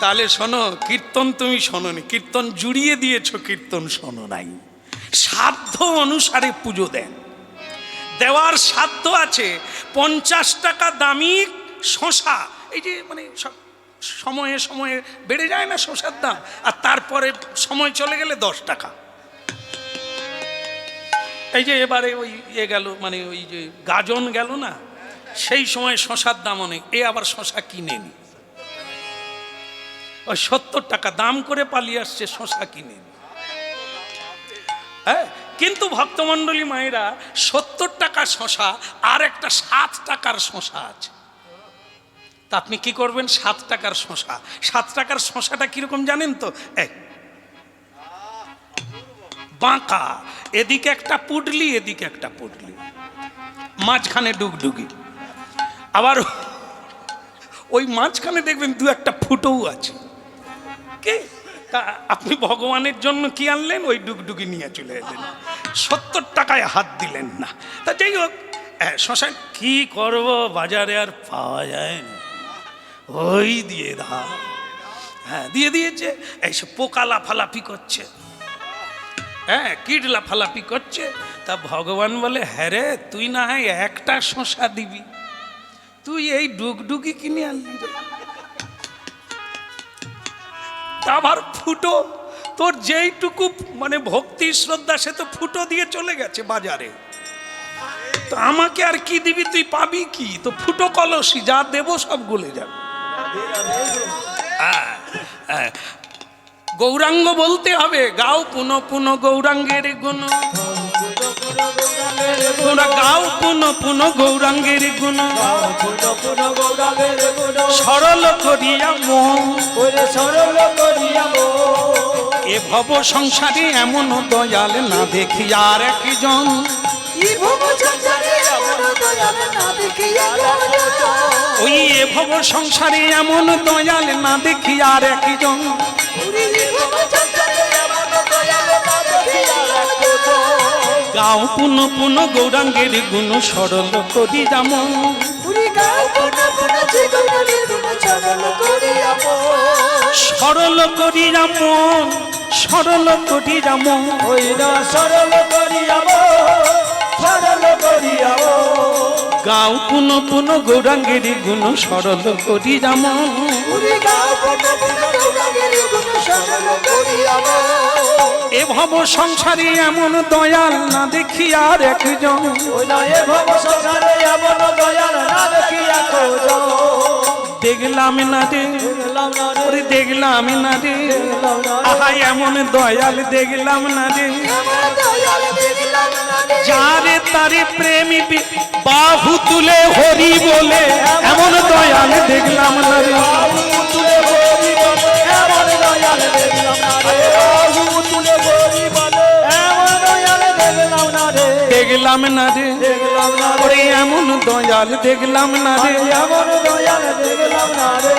তাহলে শোনো, কীর্তন তুমি শোনোনি, কীর্তন জুড়িয়ে দিয়েছো, কীর্তন শোনো নাই। সাধ্য অনুসারে পুজো দেন, দেওয়ার সাধ্য আছে। 50 টাকা দামি শশা, এই যে মানে সব সময়ে সময়ে বেড়ে যায় না শশার দাম, আর তারপরে সময় চলে গেলে 10 টাকা। এই যে এবারে ওই গেল, মানে ওই যে গাজন গেল না, সেই সময় শশার দাম অনেক, এ আবার শশা কিনেনি, ওই 70 টাকা দাম করে পালিয়ে আসছে, শশা কিনেনি। হ্যাঁ, কিন্তু ভক্তমণ্ডলী মায়েরা 70 টাকা শশা আর একটা 7 টাকার শশা আছে, তা আপনি কি করবেন? 7 টাকার শশা, 7 টাকার শশাটা কিরকম জানেন তো? বাঁকা, এদিকে একটা পুডলি, এদিকে একটা পুডলি, মাঝখানে ডুগডুগি, আবার ওই মাঝখানে দেখবেন 2-1টা ফুটোও আছে। কে? আপনি ভগবানের জন্য কি আনলেন? ওই ডুগডুগি নিয়ে চলে এলেন, 70 টাকায় হাত দিলেন না। তা যাই হোক, শশা কি করব, বাজারে আর পাওয়া যায় না, ওই দিয়ে দাও। হ্যাঁ, দিয়ে দিয়েছে। এইসব পোকা লাফালাফি করছে, হ্যাঁ, কীট লাফালাফি করছে। তা ভগবান বলে, হ্যাঁ রে, তুই না হয় একটা শশা দিবি, তুই এই ডুগডুগি কিনে আনলি রে। আবার ফুটো, তোর যেইটুকু মানে ভক্তি শ্রদ্ধা, সে তো ফুটো দিয়ে চলে গেছে বাজারে, তো আমাকে আর কি দিবি? তুই পাবি কি? তো ফুটো কলসি, যা দেবো সব গলে যাবে। গৌরাঙ্গ বলতে হবে, গাও পুনঃ পুনঃ গৌরাঙ্গের গুণ, তোমরা গাও পুনঃ পুনঃ গৌরাঙ্গের গুণ, সরল করিয়া মন, সরল করিয়া মন। এ ভব সংসারে এমন দয়াল না দেখি আর একজন, ওই এ ভব সংসারে এমন দয়াল না দেখি আর একজন, গাও পুনঃ পুনঃ গৌরাঙ্গের গুণ, সরল করি যাম, সরল করি যাম, সরল করি যাম, সরল করি যাম, সরল করি যাম। গাও পুনঃ পুনঃ গৌরাঙ্গের গুণ, সরল করি যাম, এ ভব সংসারে এমন দয়াল না দেখি আর একজন, এ ভব সংসারে এমন দয়াল না দেখি একজন। দেখলাম না রে, দেখলাম না রে, আহা এমন দয়াল দেখলাম না রে, যারে তারে প্রেমী বাহু তুলে হরি বলে, এমন দয়াল দেখলাম না রে, দেখলাম না রে, ওরে এমন দয়াল দেখলাম না রে, এমন দয়াল দেখলাম না রে।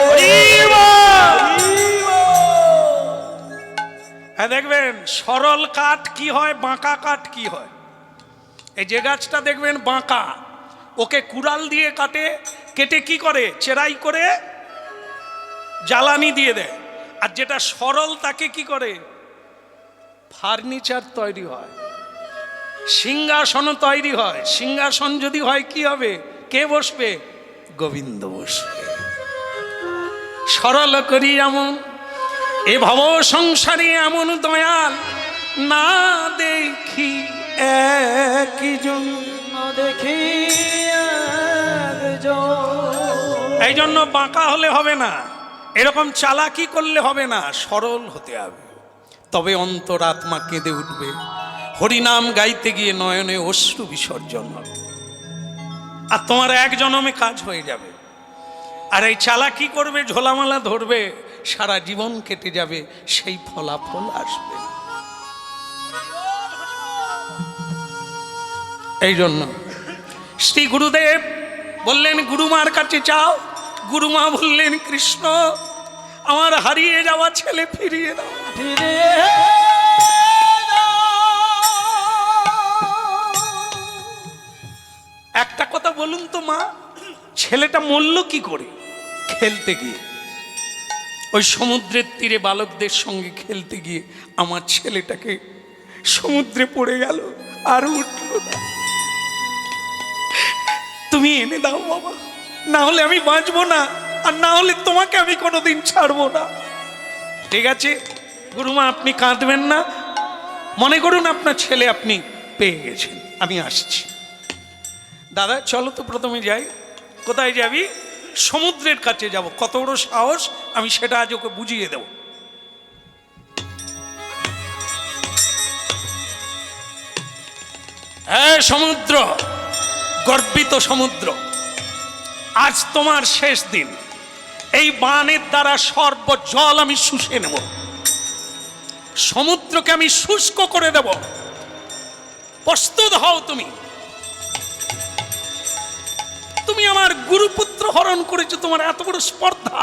দেখবেন সরল কাঠ কি হয়, বাঁকা কাঠ কি হয়। এই যে গাছটা দেখবেন বাঁকা, ওকে কুড়াল দিয়ে কাটে, কেটে কি করে, চেরাই করে জ্বালানি দিয়ে দেয়। আর যেটা সরল তাকে কি করে, ফার্নিচার তৈরি হয়, সিংহাসন তৈরি হয়। সিংহাসন যদি হয় কি হবে, কে বসবে? গোবিন্দ বসবে। সরল করি এমন, এ ভব সংসারে এমন দয়াল না দেখি একজন, দেখি এই জন্য বাঁকা হলে হবে না, এরকম চালাকি করলে হবে না, সরল হতে হবে, তবে অন্তরাত্মা কেঁদে উঠবে। হরিনাম গাইতে গিয়ে নয়নে অশ্রু বিসর্জন হবে, আর তোমার এক জনমে কাজ হয়ে যাবে। আর এই চালাকি করবে, ঝোলামালা ধরবে, সারা জীবন কেটে যাবে, সেই ফলাফল আসবে। এই জন্য শ্রী গুরুদেব বললেন, গুরুমার কাছে চাও। গুরুমা বললেন, কৃষ্ণ আমার হারিয়ে যাওয়া ছেলে ফিরিয়ে দাও, ফিরিয়ে একটা কথা বলুন তো মা, ছেলেটা মরল কি করে? খেলতে গিয়ে। ওই সমুদ্রের তীরে বালকদের সঙ্গে খেলতে গিয়ে আমার ছেলেটাকে সমুদ্রে পড়ে গেল, আর উঠল না। তুমি এনে দাও বাবা, না হলে আমি বাঁচবো না, আর না হলে তোমাকে আমি কোনোদিন ছাড়বো না। ঠিক আছে গুরুমা, আপনি কাঁদবেন না, মনে করুন আপনার ছেলে আপনি পেয়ে গেছেন, আমি আসছি। দাদা চলো তো প্রথমে যাই। কোথায় যাবি? সমুদ্রের কাছে যাব। কত বড় সাহস, আমি সেটা আজ ওকে বুঝিয়ে দেব। হ্যাঁ সমুদ্র, গর্বিত সমুদ্র, আজ তোমার শেষ দিন। এই বানের দ্বারা সর্ব জল আমি শুষে নেব, সমুদ্রকে আমি শুষ্ক করে দেব। প্রস্তুত হও তুমি। তুমি আমার গুরুপুত্র হরণ করেছো, তোমার এত বড় স্পর্ধা।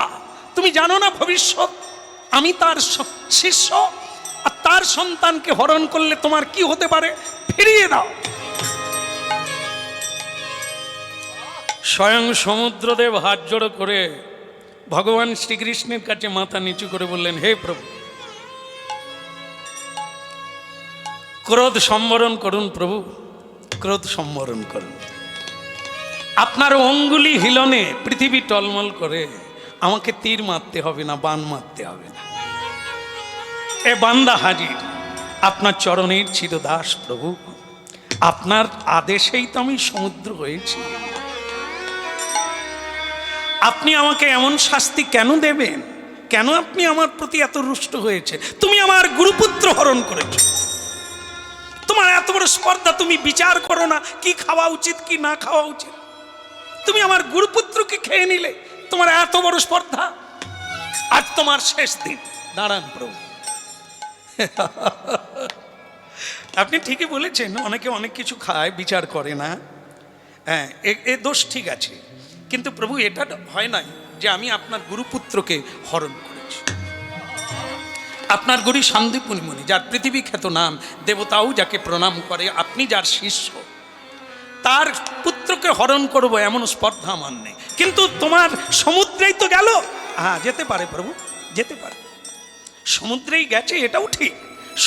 তুমি জানো না ভবিষ্যৎ আমি তার শিষ্য, আর তার সন্তানকে হরণ করলে তোমার কি হতে পারে? ফিরিয়ে দাও। স্বয়ং সমুদ্রদেব হাত জোড়ো করে ভগবান শ্রীকৃষ্ণের কাছে মাথা নিচু করে বললেন, হে প্রভু, ক্রোধ সম্বরণ করুন প্রভু, ক্রোধ সম্বরণ করুন। আপনার অঙ্গুলি হিলনে পৃথিবী টলমল করে, আমাকে তীর মারতে হবে না, বান মারতে হবে না। এ বান্দা হাজির, আপনার চরণের চিরদাস প্রভু, আপনার আদেশেই তো আমি সমুদ্র হয়েছি। আপনি আমাকে এমন শাস্তি কেন দেবেন? কেন আপনি আমার প্রতি এত রুষ্ট হয়েছে? তুমি আমার গুরুপুত্র হরণ করেছো, তোমার এত বড় স্পর্ধা, তুমি বিচার করো না কি খাওয়া উচিত কি না খাওয়া উচিত? তুমি আমার গুরুপুত্রকে খেয়ে নিলে, তোমার এত বড় স্পর্ধা। আজ তোমার শেষ দিন। দাঁড়ান প্রভু। আপনি ঠিকই বলেছেন, অনেকে অনেক কিছু খায়, বিচার করে না। হ্যাঁ, এ দোষ ঠিক আছে, কিন্তু প্রভু এটা হয় নাই যে আমি আপনার গুরুপুত্রকে হরণ করেছি। আপনার গুরু সন্দীপনী মুনি, যার পৃথিবী খ্যাত নাম, দেবতাও যাকে প্রণাম করে, আপনি যার শিষ্য, তার পুত্রকে হরণ করব এমন স্পর্ধা আমার নেই। কিন্তু তোমার সমুদ্রেই তো গেল। হ্যাঁ যেতে পারে প্রভু, যেতে পারে। সমুদ্রেই গেছে এটাও ঠিক,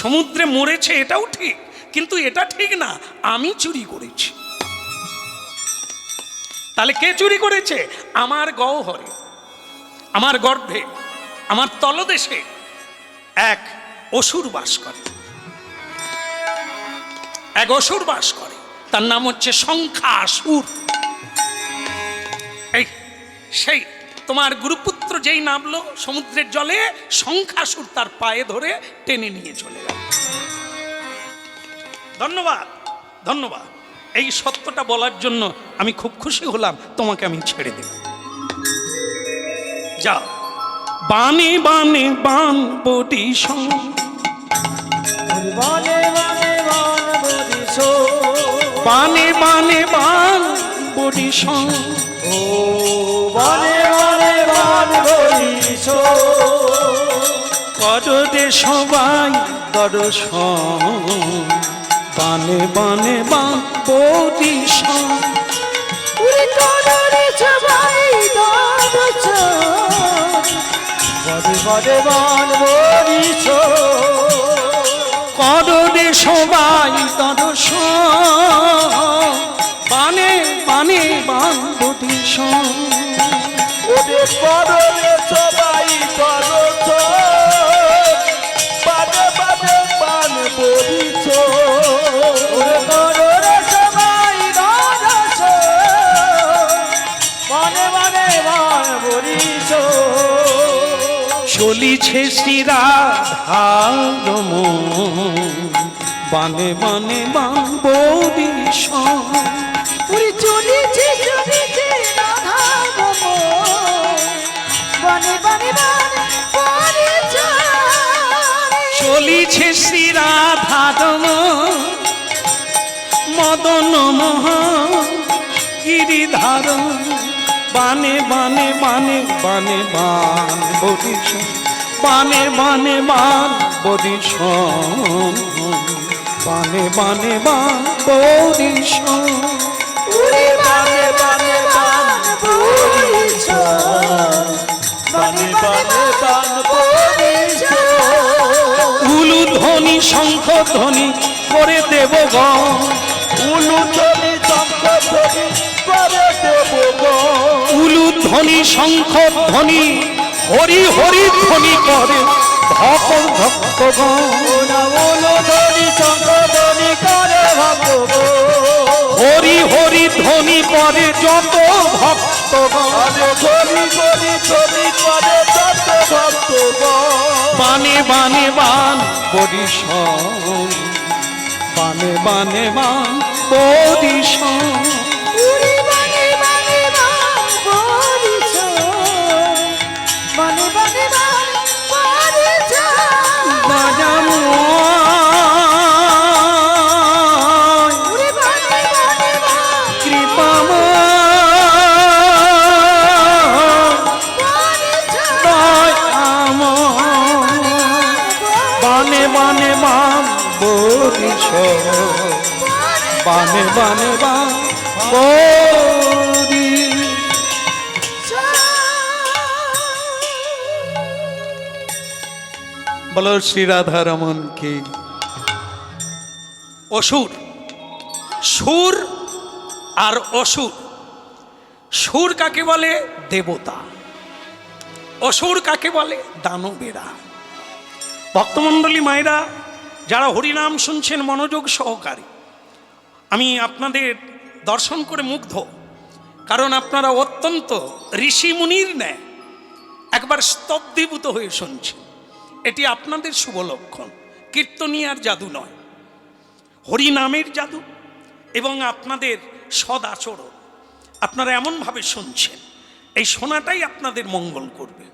সমুদ্রে মরেছে এটাও ঠিক, কিন্তু এটা ঠিক না আমি চুরি করেছি। তাহলে কে চুরি করেছে? আমার গহ্বরে, আমার গর্ভে, আমার তলদেশে এক অসুর বাস করে, এক অসুর বাস করে, তার নাম হচ্ছে সংখ্যাসুর। এই সেই তোমার গুরুপুত্র যেই নামলো সমুদ্রের জলে, সংখ্যাসুর তার পায়ে ধরে টেনে নিয়ে চলে গেল। ধন্যবাদ, ধন্যবাদ। এই সত্যটা বলার জন্য আমি খুব খুশি হলাম। তোমাকে আমি ছেড়ে দেব, যাও। বানে বানে বান বটি সং, বানে বানে বান বটি সো, বানে বানে বান বটি সং, ও বানে বানে বান বটি সো, করদে সবাই দর্শন, বানে বানে বান বটি সং, উড়ে করদে সবাই দর্শন, বানে বানে বান বটি সো, করদে সবাই দর্শন, বানে বানে বান বটি সং, উড়ে করদে সবাই দর্শন, বানে বানে বান বটি সো, উড়ে করদে সবাই দর্শন, বানে বানে বান বটি সো। চলিছে শ্রীরাধার মন, বানে বানে বান বটি সং, উড়ে চলেছে চলেছে রাধা গোমন, বানে বানে বান বটি সো। চলিছে শ্রীরাধার মদন মোহন গিরিধার, বানে বানে বানে বানে বান বটি সং, বানে বানে বান বটি সং, বানে বানে বান বটি সং, উড়ে বানে বানে বান বটি সো, বানে বানে বান ধ্বনি শঙ্খ ধ্বনি করে দেব গণ, উলুধ্বনি শঙ্খ ধ্বনি করে দেব গণ। উলুধ্বনি শঙ্খ ধ্বনি হরি হরি ধ্বনি করে ভক্ত ভক্তগণ, উলুধ্বনি শঙ্খ ধ্বনি করে ভক্তগণ। হরি হরি ধ্বনি করে যত ভক্তগণ, হরি হরি ধ্বনি করে যত ভক্তগণ। বানে বানে বান বরিশন, বানে বানে বান বরিশন, উড়ি বানে বানে বান বরিশন, বানে বানে বান বরিশন। দয়াময় উড়ি বানে বানে বান কৃপাময় বরিশন, দয়াময় বানে বানে বান বরিশন, বানে বানে বান বলো শ্রী রাধা রমন কি। অসুর, সুর আর অসুর। সুর কাকে বলে? দেবতা। অসুর কাকে বলে? দানবেরা। ভক্তমণ্ডলী মায়েরা, যারা হরিনাম শুনছেন মনোযোগ সহকারে, আমি আপনাদের দর্শন করে মুগ্ধ, কারণ আপনারা অত্যন্ত ঋষি মুনির ন্যায় একবার স্তব্ধীভূত হয়ে শুনছেন। এটি আপনাদের শুভ লক্ষণ। কীর্তনিয়ার জাদু নয়, হরিনামের জাদু এবং আপনাদের সদ আচরণ। আপনারা এমনভাবে শুনছেন, এই শোনাটাই আপনাদের মঙ্গল করবে।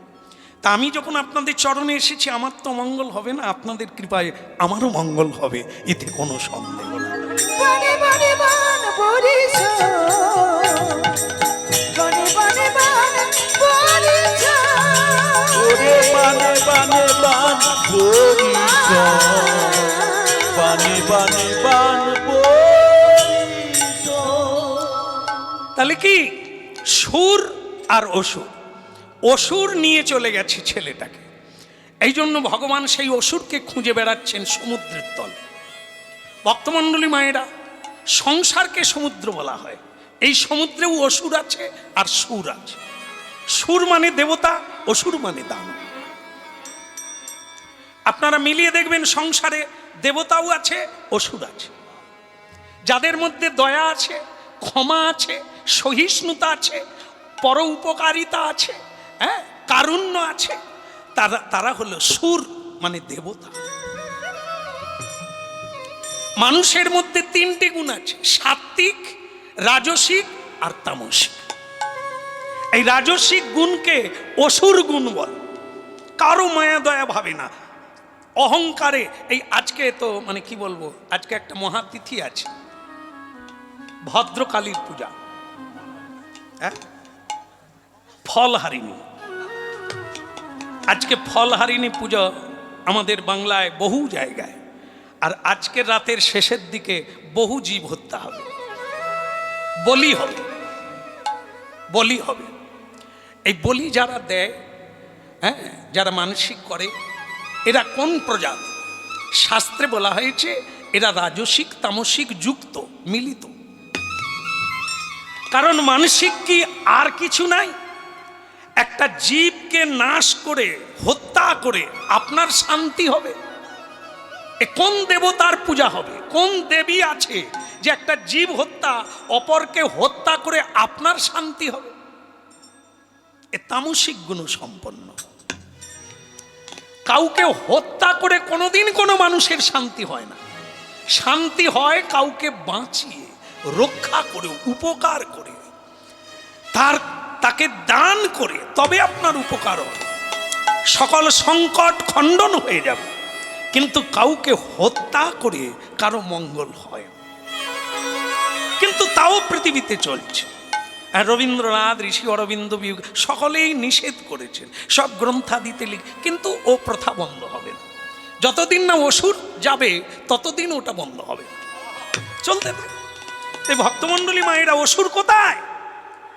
তা আমি যখন আপনাদের চরণে এসেছি, আমার তো মঙ্গল হবে না, আপনাদের কৃপায় আমারও মঙ্গল হবে, এতে কোনো সন্দেহ নেই। বানে বানে বান বরিশন, বানে বানে বান বরিশন। ওরে বানে বানে বান বরিশন, বানে বানে বান বরিশন। তাহলে কি সুর আর অসুর? অসুর নিয়ে চলে গেছে ছেলেটাকে, এই জন্য ভগবান সেই অসুরকে খুঁজে বেড়াচ্ছেন সমুদ্রের তলে। ভক্তমণ্ডলী মায়েরা, সংসারকে সমুদ্র বলা হয়। এই সমুদ্রেও অসুর আছে আর সুর আছে। সুর মানে দেবতা, অসুর মানে দানব। আপনারা মিলিয়ে দেখবেন, সংসারে দেবতাও আছে, অসুর আছে। যাদের মধ্যে দয়া আছে, ক্ষমা আছে, সহিষ্ণুতা আছে, পর উপকারিতা আছে, হ্যাঁ, কারুণ্য আছে, তারা হলো সুর মানে দেবতা। মানুষের মধ্যে তিনটি গুণ আছে: সাত্ত্বিক, রাজসিক আর তামসিক। এই রাজসিক গুণকে অসুর গুণ বলে। কারো মায়া দয়া ভাবে না, অহংকারে। এই আজকে তো মানে কি বলবো, আজকে একটা মহাতিথি আছে, ভদ্রকালীর পূজা, হ্যাঁ, ফলহারিণী। আজকে ফলহারিণী পুজো আমাদের বাংলায় বহু জায়গায়। আর আজকের রাতের শেষের দিকে বহু জীব হত্যা হবে, বলি হবে, বলি হবে। এই বলি যারা দেয়, হ্যাঁ, যারা মানসিক করে, এরা কোন প্রজাতি? শাস্ত্রে বলা হয়েছে এরা রাজসিক তামসিক যুক্ত, মিলিত। কারণ মানসিক কি আর কিছু নাই? একটা জীবকে নাশ করে, হত্যা করে আপনার শান্তি হবে? এ কোন দেবতার পূজা হবে? কোন দেবী আছে যে একটা জীব হত্যা, অপরকে হত্যা করে আপনার শান্তি হবে? এ তামসিক গুণ সম্পন্ন। কাউকে হত্যা করে কোনোদিন কোনো মানুষের শান্তি হয় না। শান্তি হয় কাউকে বাঁচিয়ে, রক্ষা করে, উপকার করে, তাকে দান করে, তবে আপনার উপকার হয়, সকল সংকট খণ্ডন হয়ে যাবে। কিন্তু কাউকে হত্যা করে কারো মঙ্গল হয়, কিন্তু তাও পৃথিবীতে চলছে। আর রবীন্দ্রনাথ, ঋষি অরবিন্দ সকলেই নিষেধ করেছেন, সব গ্রন্থাদিতে কিন্তু ও প্রথা বন্ধ হবে না। যতদিন না অসুর যাবে ততদিন ওটা বন্ধ হবে, চলতে থাকবে। এই ভক্তমণ্ডলী মায়েরা, অসুর কোথায়?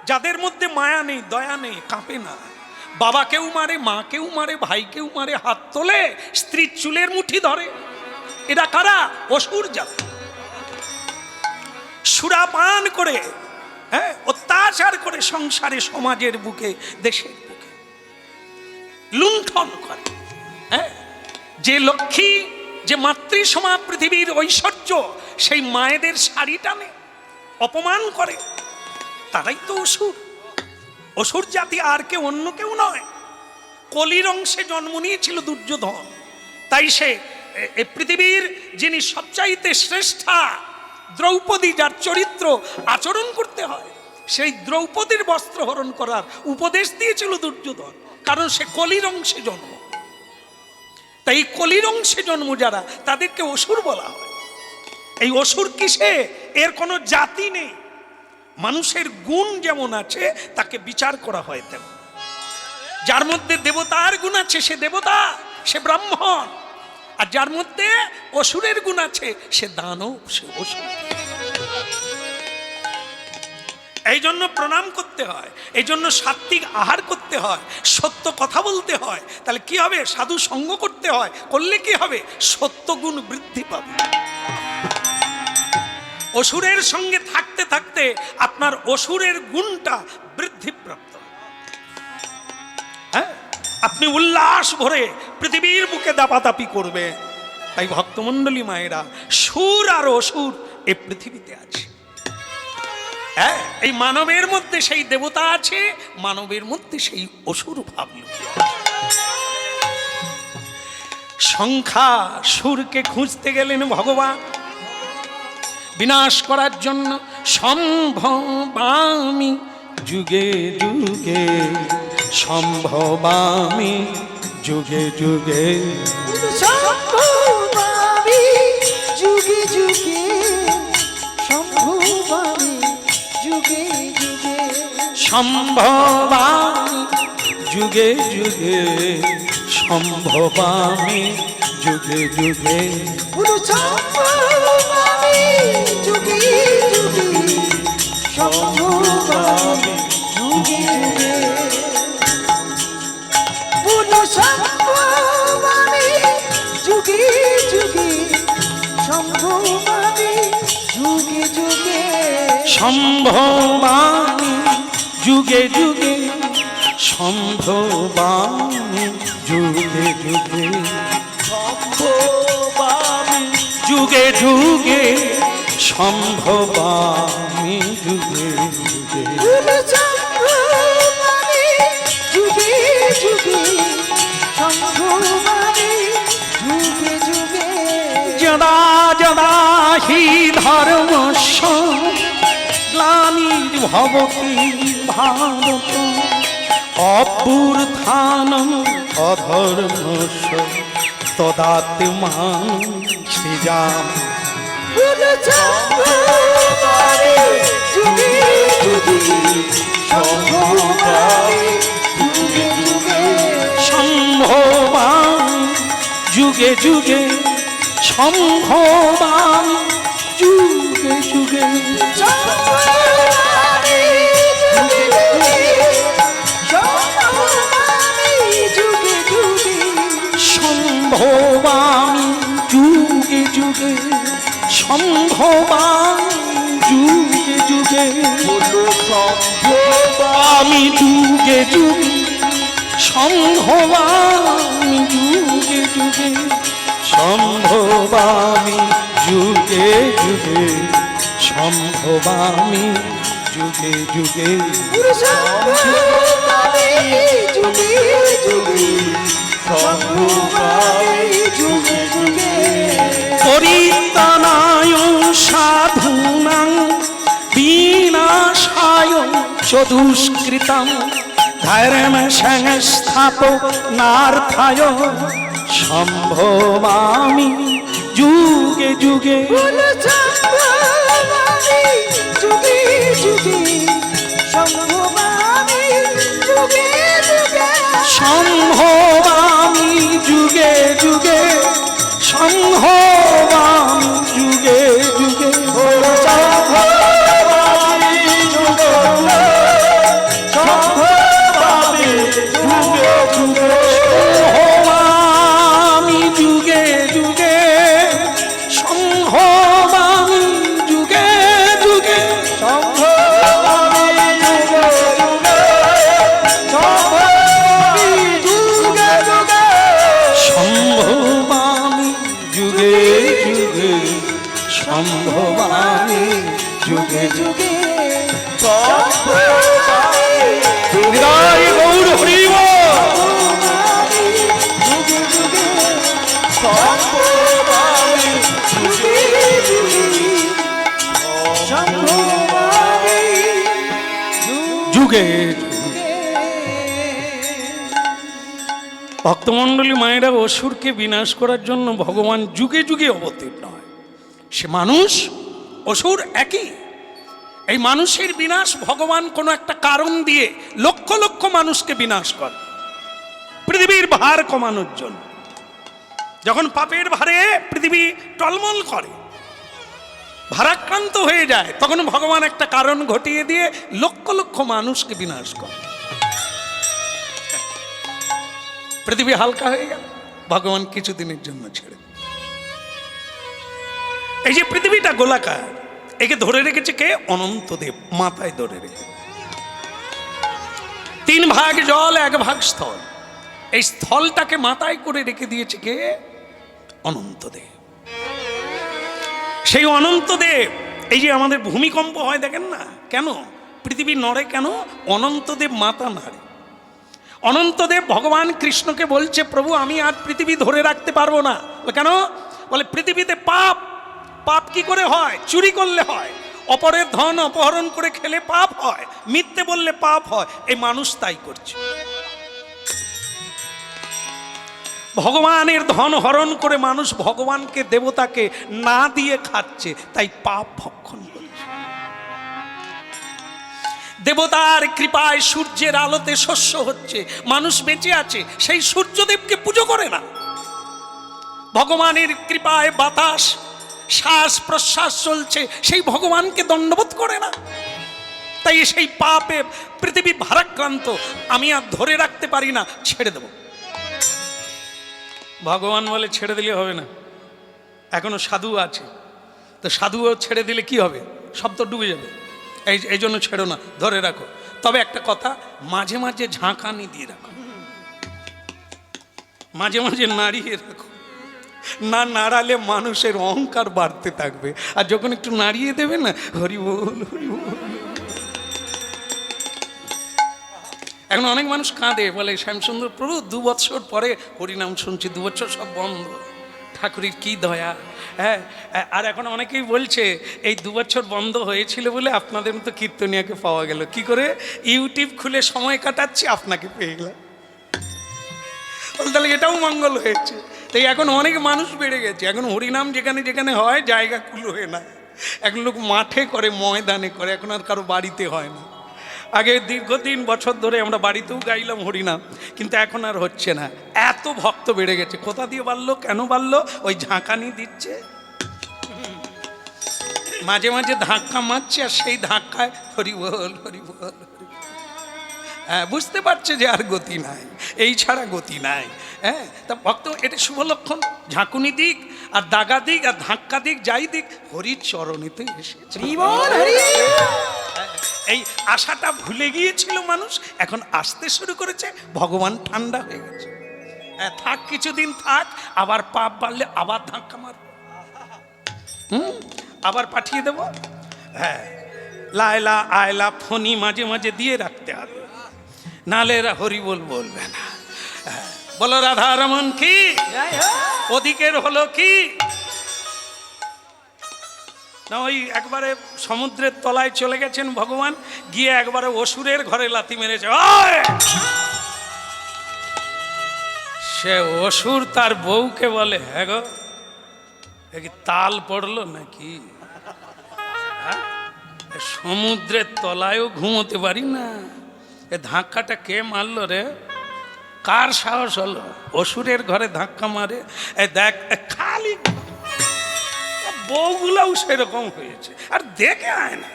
যাদের মধ্যে মায়া নেই, দয়া নেই, কাঁপে না, বাবাকেও মারে, মাকেও মারে, ভাইকেও মারে, হাত তোলে, স্ত্রীর চুলের মুঠি ধরে, এরা কারা? অসুর জাতি। সুরাপান করে, হ্যাঁ, অত্যাচার করে সংসারে, সমাজের বুকে, দেশের বুকে লুণ্ঠন করে। হ্যাঁ, যে লক্ষ্মী, যে মাতৃসমা পৃথিবীর ঐশ্বর্য, সেই মায়েদের শাড়ি টানে, অপমান করে, তারাই তো অসুর। অসুর জাতি আর কেউ, অন্য কেউ নয়। কলির অংশে জন্ম নিয়েছিল দুর্যোধন, তাই সে এই পৃথিবীর যিনি সবচাইতে শ্রেষ্ঠা দ্রৌপদী, যার চরিত্র আচরণ করতে হয়, সেই দ্রৌপদীর বস্ত্র হরণ করার উপদেশ দিয়েছিল দুর্যোধন, কারণ সে কলির অংশে জন্ম। তাই কলির অংশে জন্ম যারা, তাদেরকে অসুর বলা হয়। এই অসুর কিসে? এর কোনো জাতি নেই। মানুষের গুণ যেমন আছে তাকে বিচার করা হয় তেমন। যার মধ্যে দেবতার গুণ আছে সে দেবতা, সে ব্রাহ্মণ। আর যার মধ্যে অসুরের গুণ আছে সে দানব, সে অসুর। এই জন্য প্রণাম করতে হয়, এই জন্য সাত্বিক আহার করতে হয়, সত্য কথা বলতে হয়। তাহলে কি হবে? সাধু সঙ্গ করতে হয়, করলে কি হবে? সত্য গুণ বৃদ্ধি পাবে। অসুরের সঙ্গে থাকতে থাকতে আপনার অসুরের গুণটা বৃদ্ধিপ্রাপ্ত। হ্যাঁ, আপনি উল্লাস ভরে পৃথিবীর বুকে দাপাদাপি করবে। তাই ভক্তমণ্ডলী মায়েরা, সুর আর অসুর এই পৃথিবীতে আছে। হ্যাঁ, এই মানবের মধ্যে সেই দেবতা আছে, মানবের মধ্যে সেই অসুর ভাব লুকিয়ে আছে। সংখ্যা সুরকে খুঁজতে গেলেন ভগবান বিনাশ করার জন্য। সম্ভবামি যুগে যুগে, সম্ভবামি যুগে যুগে, সম্ভবামি যুগে যুগে, সম্ভবামি যুগে যুগে, সম্ভবামি যুগে যুগে, সম্ভবামি যুগে যুগে, সম্ভবামি যুগে যুগে, সম্ভবামি যুগে যুগে, সম্ভবামি যুগে যুগে, সম্ভবামি যুগে যুগে, সম্ভবামি যুগে যুগে, সম্ভবামি যুগে যুগে, সম্ভবামি যুগে যুগে, সম্ভবামি যুগে যুগে, সম্ভবামি যুগে যুগে, সম্ভবামি যুগে যুগে, যদা যদা হি ধর্মস্য গ্লানির্ভবতি ভারত, অভ্যুত্থানম অধর্মস্য তদাত্মানং সৃজামি। সম্ভবামি যুগে যুগে, সম্ভবামি যুগে যুগে, সম্ভবামি যুগে যুগে, সম্ভবামি যুগে যুগে, সম্ভবামি যুগে যুগে, সম্ভবামি যুগে যুগে, সম্ভবামি যুগে যুগে, সম্ভবামি যুগে যুগে, সম্ভবামি যুগে যুগে, সম্ভবামি যুগে যুগে, সম্ভবামি যুগে যুগে, সম্ভবামি যুগে যুগে, সম্ভবামি যুগে যুগে, সম্ভবামি যুগে যুগে, পরিত্রাণায় সাধূনাং বিনাশায় চ দুষ্কৃতং, ধর্ম সংস্থাপনার্থায় সম্ভবামি যুগে যুগে, সম্ভবামি যুগে যুগে, সম্ভবামি যুগে যুগে, সম্ভবামি যুগে যুগে, সম্ভবামি যুগে যুগে, সম্ভবামি যুগে যুগে, সম্ভবামি যুগে যুগে, সম্ভবামি যুগে যুগে, যুগে যুগে হৃদয় গৌর হরিব যুগে যুগে সম্ভবামি যুগে যুগে সম্ভবামি যুগে যুগে ভক্তমণ্ডলী মায়েরা অসুরকে বিনাশ করার জন্য ভগবান যুগে যুগে অবতীর্ণ হয়। সে মানুষ অসুর একই। এই মানুষের বিনাশ ভগবান কোনো একটা কারণ দিয়ে লক্ষ লক্ষ মানুষকে বিনাশ করে পৃথিবীর ভার কমানোর জন্য। যখন পাপের ভারে পৃথিবী টলমল করে, ভারাক্রান্ত হয়ে যায়, তখন ভগবান একটা কারণ ঘটিয়ে দিয়ে লক্ষ লক্ষ মানুষকে বিনাশ করে। পৃথিবী হালকা হয়ে গেল, ভগবান কিছুদিনের জন্য ছেড়ে। এই যে পৃথিবীটা গোলাকার, একে ধরে রেখেছে কে? অনন্তদেব মাথায় ধরে রেখে। 3 ভাগ জল 1 ভাগ স্থল, এই স্থলটাকে মাথায় করে রেখে দিয়েছে কে? অনন্তদেব। সেই অনন্তদেব, এই যে আমাদের ভূমিকম্প হয় দেখেন না কেন? পৃথিবী নড়ে কেন? অনন্তদেব মাথা নাড়ে। অনন্তদেব ভগবান কৃষ্ণকে বলছে, প্রভু আমি আর পৃথিবী ধরে রাখতে পারবো না। কেন? বলে পৃথিবীতে পাপ। পাপ কি করে হয়? চুরি করলে হয়, অপরের ধন অপহরণ করে খেলে পাপ হয়, মিথ্যে বললে পাপ হয়। এই মানুষ তাই করছে। ভগবানের ধন হরণ করে মানুষ ভগবানকে দেবতাকে না দিয়ে খাচ্ছে, তাই পাপ ভক্ষণ করছে। দেবতার কৃপায় সূর্যের আলোতে শস্য হচ্ছে, মানুষ বেঁচে আছে, সেই সূর্যদেবকে পুজো করে না। ভগবানের কৃপায় বাতাস শ্বাস প্রশ্বাস চলছে, সেই ভগবানকে দণ্ডবোধ করে না। তাই সেই পাপে পৃথিবী ভারাক্রান্ত, আমি আর ধরে রাখতে পারি না, ছেড়ে দেব। ভগবান বলে ছেড়ে দিলে হবে না, এখনো সাধু আছে, তো সাধুও ছেড়ে দিলে কি হবে? সব তো ডুবে যাবে। এই জন্য ছেড়ো না, ধরে রাখো। তবে একটা কথা, মাঝে মাঝে ঝাঁকানি দিয়ে রাখো, মাঝে মাঝে নাড়িয়ে রাখো। না নাড়ালে মানুষের অহংকার বাড়তে থাকবে, আর যখন একটু নাড়িয়ে দেবে না, হরি বল হরি বল। এখন অনেক মানুষ কাঁদে, বলে শ্যামসুন্দর প্রভু 2 বছর পরে হরিনাম শুনছি, 2 বছর সব বন্ধ। ঠাকুরের কি দয়া। হ্যাঁ, আর এখন অনেকেই বলছে এই 2 বছর বন্ধ হয়েছিল বলে আপনাদের মতো কীর্তনিয়াকে পাওয়া গেল। কি করে? ইউটিউব খুলে সময় কাটাচ্ছি, আপনাকে পেয়ে গেলাম। তাহলে এটাও মঙ্গল হয়েছে। তাই এখন অনেক মানুষ বেড়ে গেছে। এখন হরিনাম যেখানে যেখানে হয় জায়গা কুলোয় না, এখন লোক মাঠে করে, ময়দানে করে, এখন আর কারো বাড়িতে হয় না। আগে দীর্ঘদিন বছর ধরে আমরা বাড়িতেও গাইলাম হরিনাম, কিন্তু এখন আর হচ্ছে না। এত ভক্ত বেড়ে গেছে। কোথা দিয়ে বাড়লো? কেন বাড়লো? ওই ঝাঁকানি দিচ্ছে, মাঝে মাঝে ধাক্কা মারছে, আর সেই ধাক্কায় হরি বল হরি বল। হ্যাঁ, বুঝতে পারছে যে আর গতি নাই, এই ছাড়া গতি নাই। হ্যাঁ, তা ভক্ত এটা শুভ লক্ষণ। ঝাঁকুনি দিক আর দাগা দিক আর ধাক্কা দিক, যাই দিক, হরির চরণেতে এসেছে। এই আশাটা ভুলে গিয়েছিল মানুষ, এখন আসতে শুরু করেছে। ভগবান ঠান্ডা হয়ে গেছে। হ্যাঁ, থাক কিছুদিন থাক, আবার পাপ বাড়লে আবার ধাক্কা মারব, আবার পাঠিয়ে দেব। হ্যাঁ, লায়লা আয়লা ফণি মাঝে মাঝে দিয়ে রাখতে হবে, নালে এরা হরি বল বলবে না। বলো রাধা রমন কি? ওদিকের হলো কি না, ওই একবারে সমুদ্রের তলায় চলে গেছেন ভগবান, গিয়ে একবারে অসুরের ঘরে লাথি মেরেছে। সে অসুর তার বউকে বলে, হ্যাঁ গো, কি তাল পড়লো নাকি? সমুদ্রের তলায়ও ঘুমোতে পারি না, এ ধাক্কাটা কে মারলো রে? কার সাহস হলো অসুরের ঘরে ধাক্কা মারে? দেখ, খালি বউগুলাও সেরকম হয়েছে, আর দেখে আয় না,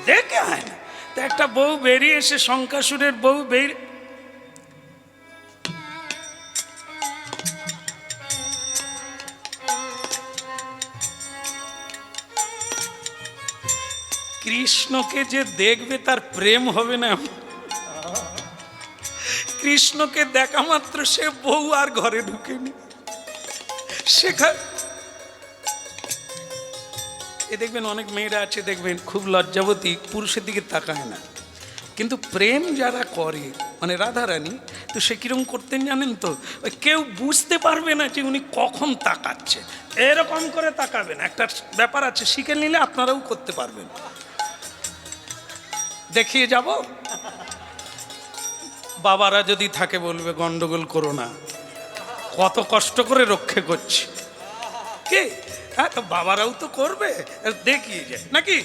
দেখে আয় না। তো একটা বউ বেরিয়ে এসে, শঙ্কাসুরের বউ বেরিয়ে, কৃষ্ণকে যে দেখবে তার প্রেম হবে না। কৃষ্ণকে দেখা মাত্র সে বউ আর ঘরে ঢুকেনি। সেখানে এ দেখবেন অনেক মেয়েরা আছে দেখবেন খুব লজ্জাবতী, পুরুষের দিকে তাকায় না, কিন্তু প্রেম যারা করে মানে রাধারানী, তো সে কিরম করতেন জানেন তো, ওই কেউ বুঝতে পারবে না যে উনি কখন তাকাচ্ছে, এরকম করে তাকাবেন। একটা ব্যাপার আছে, শিখে নিলে আপনারাও করতে পারবেন। দেখিয়ে যাব, বাবারা যদি থাকে বলবে গন্ডগোল করো না, কত কষ্ট করে রক্ষে করছি। কে? হ্যাঁ, তো বাবারাও তো করবে, দেখিয়ে যায় নাকি।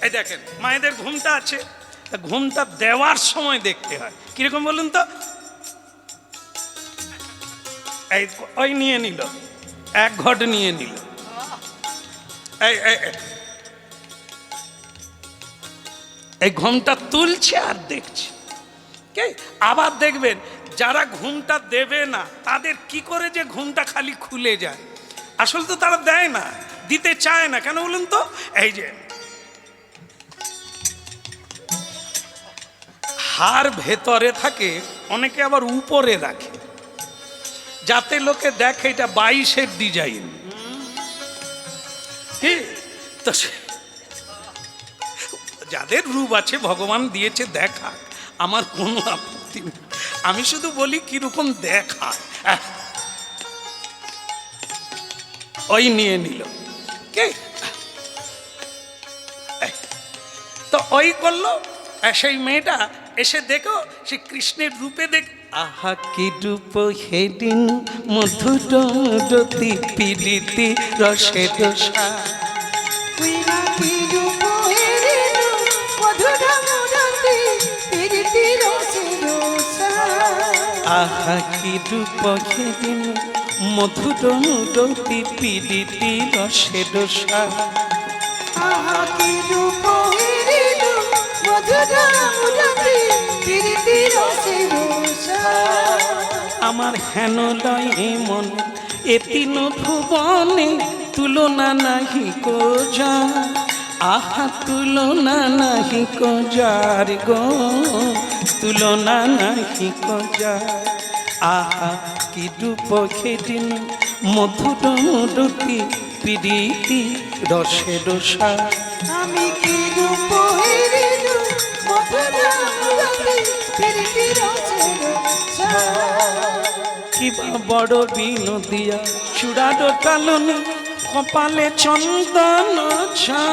এই দেখেন মায়েদের ঘুমটা আছে, ঘুমটা দেওয়ার সময় দেখতে হয় কিরকম বলুন তো। এই ওই নিয়ে নিল, এক ঘট নিয়ে নিল, এই এই ঘুমটা তুলছে আর দেখছে। কে? আবার দেখবেন যারা ঘুমটা দেবে না তাদের কি করে যে ঘুমটা খালি খুলে যায়, আসলে তো তারা দেয় না, দিতে চায় না, কেন বলুন তো। এই যে হার ভেতরে থাকে, অনেকে আবার উপরে রাখে যাতে লোকে দেখে এটা 22-এর ডিজাইন। কি তো যাদের রূপ আছে ভগবান দিয়েছে দেখা, আমার কোনো আপত্তি নেই, আমি শুধু বলি কিরকম দেখা। ওই নিয়ে নিল কে, তো ওই করলো। সেই মেয়েটা এসে দেখো সে কৃষ্ণের রূপে দেখ, আহা কি রূপ হেদিন মধুরতি পিরিতি রসে দোষা, উইরা কি রূপ হেরিনু মধুর মুরতি পিরিতি রসে রসা। আহা কি রূপ হেদিন মধুরতি পিরিতি রসে দোষা। আহা কি রূপ হেরিনু মধুর মুরতি পিরিতি রসে রসা। আমার হেন লয় মন এ তিন ভুবনে তুলনা নাহি কো যা, আহা তুলনা নাহি কো যার গো, তুলনা নাহি কো যা। আহা কি রূপ খেদিন মধুর মুরতি পিরিতি রসে রসা। আমি কি রূপ হেরিনু মধুর মুরতি পিরিতি রসে রসা। কিবা বড় বিনোদিয়া চূড়ার কালনি কপালে চন্দন ছা,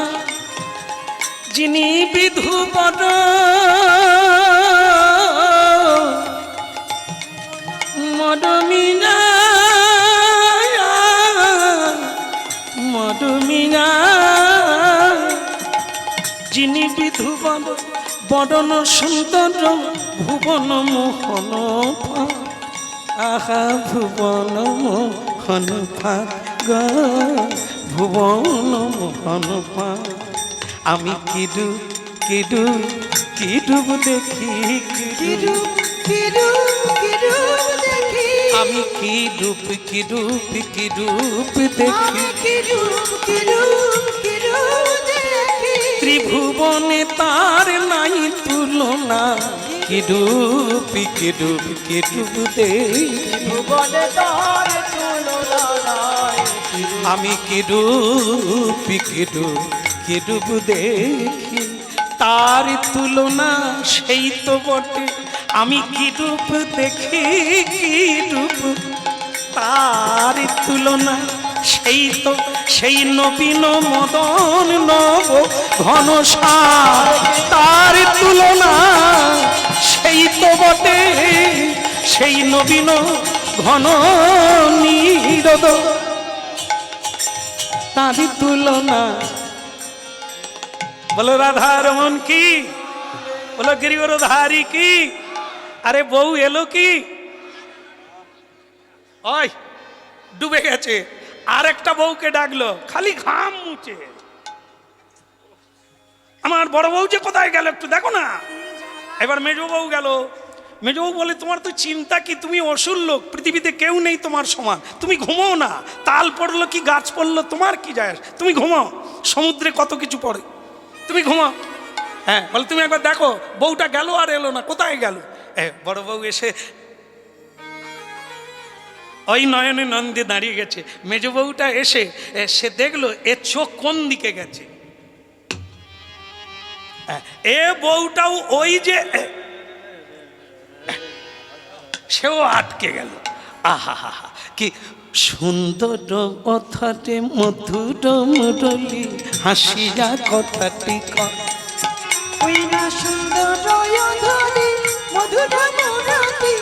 যিনি বিধু বড় মরমিনা মরমিনা, যিনি বিধু বড় বদন সুন্দর ভুবন মোহন পা, আহা ভুবন মোহন পা গ, ভুবন মোহন পা। আমি কিরূপ কিরূপ কিরূপ দেখি, কিরূপ কিরূপ কিরূপ দেখি, আমি কিরূপ কিরূপ কিরূপ দেখি, আমি কিরূপ কিরূপ কিরূপ দেখি। ত্রিভুবনে তার নাই তুলনা, কিরূপ কিরূপ কিরূপ দেখি, ভুবনে তার তুলনা নাই। আমি কিরূপ কিরূপ কিরূপ দেখি, তার তুলনা সেই তো বটে। আমি কিরূপ দেখি কিরূপ, তার তুলনা সেই তো, সেই নবীন মদন নব ঘনশ্যাম, তার তুলনা সেই তো বটে, সেই নবীন ঘন নীরদ, তারই তুলনা। বলো রাধারমন কি, বলো গিরিবরধারী কি। আরে বউ এলো কি, ওই ডুবে গেছে, আর একটা বউকে ডাকলো, খালি ঘাম মুছে। আমার বড় বউ যে কোথায় গেল একটু দেখো না। এবার মেজো বউ গেল, মেজো বউ বলে তোমার তো চিন্তা কি, তুমি অসুর লোক, পৃথিবীতে কেউ নেই তোমার সমান, তুমি ঘুমাও না, তাল পড়লো কি গাছ পড়লো তোমার কি যায়, তুমি ঘুমাও, সমুদ্রে কত কিছু পড়ে, তুমি ঘুমাও। হ্যাঁ বলে তুমি একবার দেখো বউটা গেল আর এলো না, কোথায় গেল। বড় বউ এসে ওই নয়নে নন্দে দাঁড়িয়ে গেছে। মেজ বউটা এসে সে দেখলো এর চোখ কোন দিকে গেছে। এ বউটাও ওই যে সেও আটকে গেল। আহা হা হা, কি সুন্দর কথাতে মধুর মুরলি হাসিয়া কথাটি কর। ওই না সুন্দর ধরে মধুর মুরতি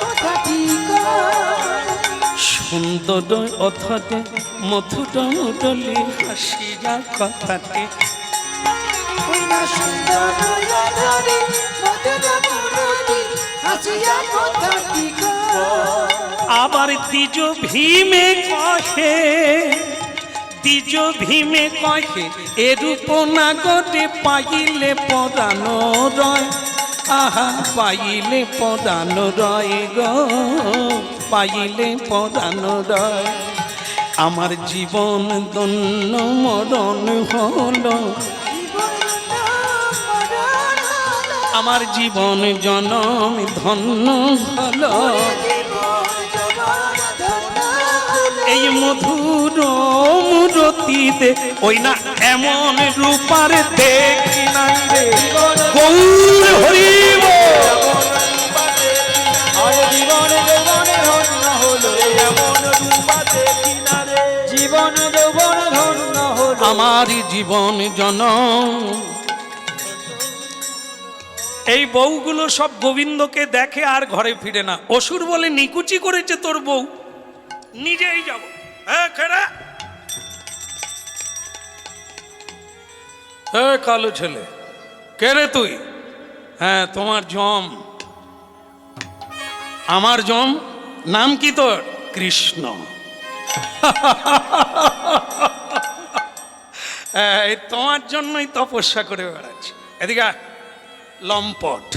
কথাটি কর। সুন্দর অথতে মধুর মুরলি হাসিয়া কথাটি। ওই না সুন্দর ধরে মধুর মুরতি হাসিয়া কথাটি কর। আবার দ্বিজ ভীমে কহে, দ্বিজ ভীমে কহে এরূপ না গটে পাইলে পরানো রয়। আহা পাইলে পরানো রয় গো, পাইলে পরানো রয়। আমার জীবন ধন্য মরণ হলো, আমার জীবন জনম ধন্য হলো। এই মধুর মুরতিতে ওই না এমন রূপার দেখি নাই রে গৌর হরিব। জীবন যৌবনে ধন্য হলো, এমন রূপা দেখি না রে। জীবন যৌবন ধন্য হলো, আমার জীবন জনম। এই বউগুলো সব গোবিন্দকে দেখে আর ঘরে ফিরে না। অসুর বলে নিকুচি করেছে তোর বউ, নিজেই যাব। কালো ছেলে কে রে তুই? হ্যাঁ তোমার জম। আমার জম নাম কি তোর? কৃষ্ণ। তোমার জন্যই তপস্যা করে বেড়াচ্ছি। এদিকে লম্পট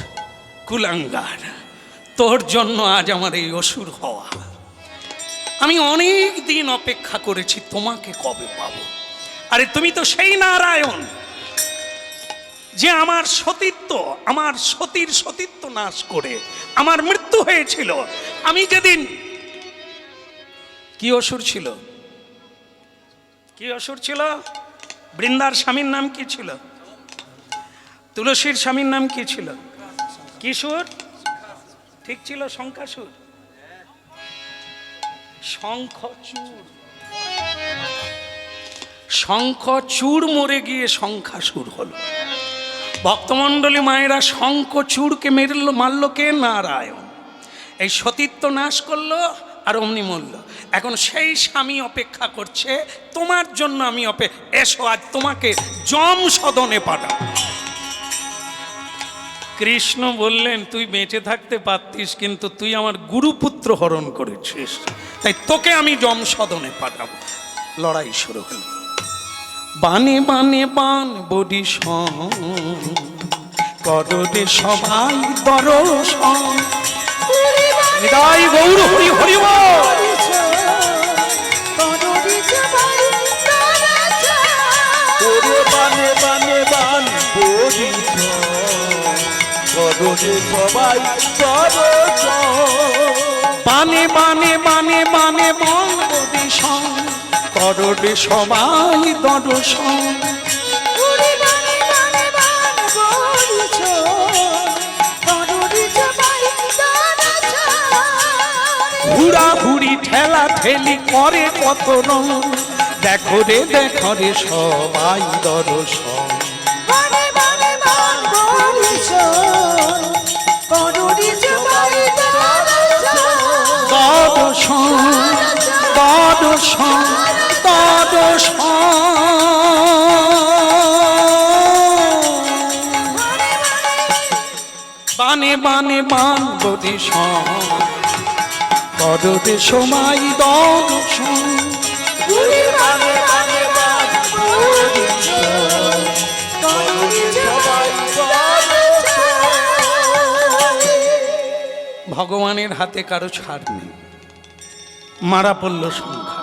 কুলাঙ্গার, তোর জন্য আজ আমার এই অসুর হওয়া। আমি অনেক দিন অপেক্ষা করেছি তোমাকে কবে পাবো। আরে তুমি তো সেই নারায়ণ যে আমার সতীত্ব, আমার সতীর সতীত্ব নাশ করে আমার মৃত্যু হয়েছিল। আমি যেদিন, কি অসুর ছিল? কি অসুর ছিল? বৃন্দার স্বামীর নাম কি ছিল? তুলসীর স্বামীর নাম কি ছিল? কিশোর, ঠিক ছিল? শঙ্কাসুর, শঙ্খচূড়। শঙ্খচূড় মরে গিয়ে শঙ্খাসুর হলো। ভক্তমণ্ডলী মায়েরা শঙ্খচূড়কে মারল কে? নারায়ণ। এই সতীত্ব নাশ করলো আর অমনি মরল। এখন সেই স্বামী অপেক্ষা করছে তোমার জন্য। আমি এসো আজ তোমাকে যম সদনে পাঠাবো। কৃষ্ণ বললেন তুই বেঁচে থাকতে পারতিস, কিন্তু তুই আমার গুরুপুত্র হরণ করেছিস, তাই তোকে আমি যম সদনে পাঠাবো। লড়াই শুরু হল। বানে বানে বান বডি করদে সবাই দর্শন। নিতাই গৌর হরি হরি বল। ওরে বানে বানে বান বলিছ, করদে সবাই দর্শন। বানে বানে বানে বানে বান বডি করদে সবাই দর্শন। ঘুরা ঘুরি ঠেলা ঠেলি করে কত রং, দেখো রে সবাই দর্শন। দর্শন দর্শন দর্শন। বানে বানে বান বডি করদে সময় দর্শন। ভগবানের হাতে কারো ছাড় নেই, মারা পড়ল সংখ্যা।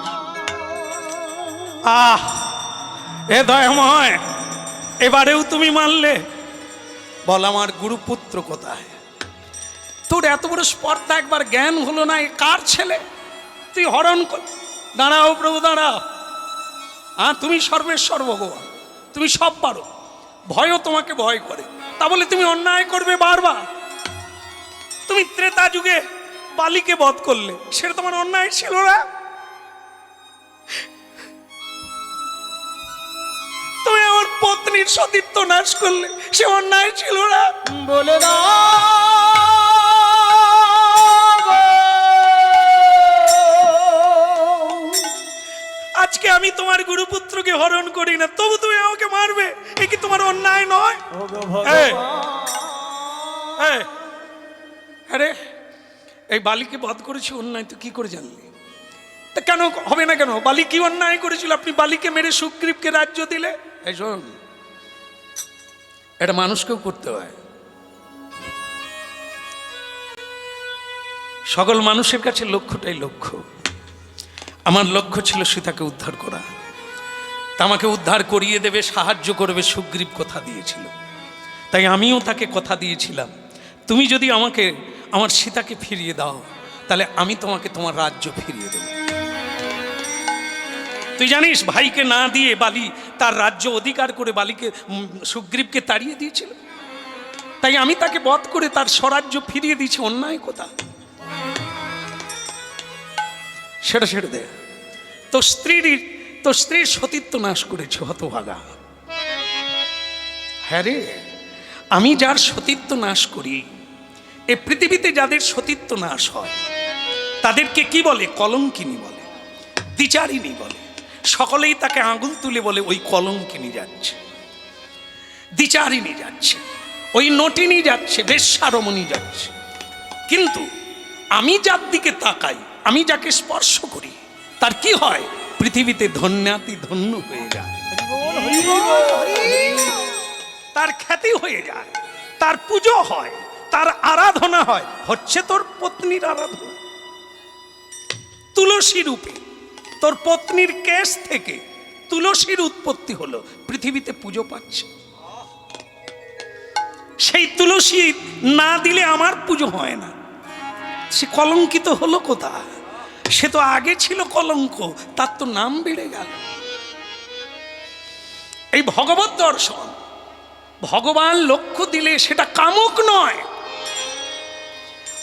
আহ এ দয়াময়, এবারেও তুমি মানলে? বল আমার গুরুপুত্র কোথায়? তোর এত বড় স্পর্ধা, একবার জ্ঞান হলো না, এ কার ছেলে? তুই হরণ কর। দাঁড়াও প্রভু দাঁড়াও, হ্যাঁ তুমি সর্বেশ্বর ভগবান, তুমি সব পারো, ভয়ও তোমাকে ভয় করে, তা বলে তুমি অন্যায় করবে বারবার? তুমি ত্রেতা যুগে বালিকে বধ করলে, সেটা তোমার অন্যায় ছিল না? তুমি আমার পত্নীর সতীত্ব নাশ করলে, সে অন্যায় ছিল না? বলে দাও আজকে আমি তোমার গুরুপুত্রকে হরণ করি না, তবু তুমি আমাকে মারবে, এ কি তোমার অন্যায় নয়? আরে এই বালিকে বধ করেছি, অন্যায় তো কি করে জানলি? তা কেন হবে না কেন? বালি কি অন্যায় করেছিল? আপনি বালিকে মেরে সুগ্রীবকে রাজ্য দিলে। এই শোন, এটা মানুষকেও করতে হয়। সকল মানুষের কাছে লক্ষ্যটাই লক্ষ্য। আমার লক্ষ্য ছিল সীতাকে উদ্ধার করা, তা আমাকে উদ্ধার করিয়ে দেবে, সাহায্য করবে, সুগ্রীব কথা দিয়েছিল। তাই আমিও তাকে কথা দিয়েছিলাম, তুমি যদি আমাকে আমার সীতাকে ফিরিয়ে দাও, তাহলে আমি তোমাকে তোমার রাজ্য ফিরিয়ে দেব। তুই জানিস ভাইকে না দিয়ে বালি তার রাজ্য অধিকার করে বালিকে সুগ্রীবকে তাড়িয়ে দিয়েছিল। তাই আমি তাকে বধ করে তার স্বরাজ্য ফিরিয়ে দিয়েছি। অন্যায় কথা সেটা ছেড়ে দে। তো স্ত্রীর সতীত্ব নাশ করেছে হতভাগা। হ্যাঁ রে, আমি যার সতীত্ব নাশ করি, এ পৃথিবীতে যাদের সতীত্ব নাশ হয় তাদেরকে কি বলে? কলঙ্কিনী বলে, দ্বিচারিণী বলে। সকলেই তাকে আঙুল তুলে বলে ওই কলঙ্কিনী যাচ্ছে, দ্বিচারিণী যাচ্ছে, ওই নটিনী যাচ্ছে, বেশ্যারমণী যাচ্ছে। কিন্তু আমি যার দিকে তাকাই, আমি যাকে স্পর্শ করি, তার কি হয়? পৃথিবীতে ধন্যাতি ধন্য হয়ে যায়, তার খ্যাতি হয়ে যায়, তার পুজো হয়, তার আরাধনা হয়। হচ্ছে তোর পত্নীর আরাধনা। তুলসী রূপে তোর পত্নীর কেশ থেকে তুলসীর উৎপত্তি হলো, পৃথিবীতে পুজো পাচ্ছে। সেই তুলসী না দিলে আমার পুজো হয় না। সে কলঙ্কিত হলো কোথায়? সে তো আগে ছিল কলঙ্ক, তার তো নাম বেড়ে গেল। এই ভগবত দর্শন, ভগবান লক্ষ্য দিলে সেটা কামক নয়।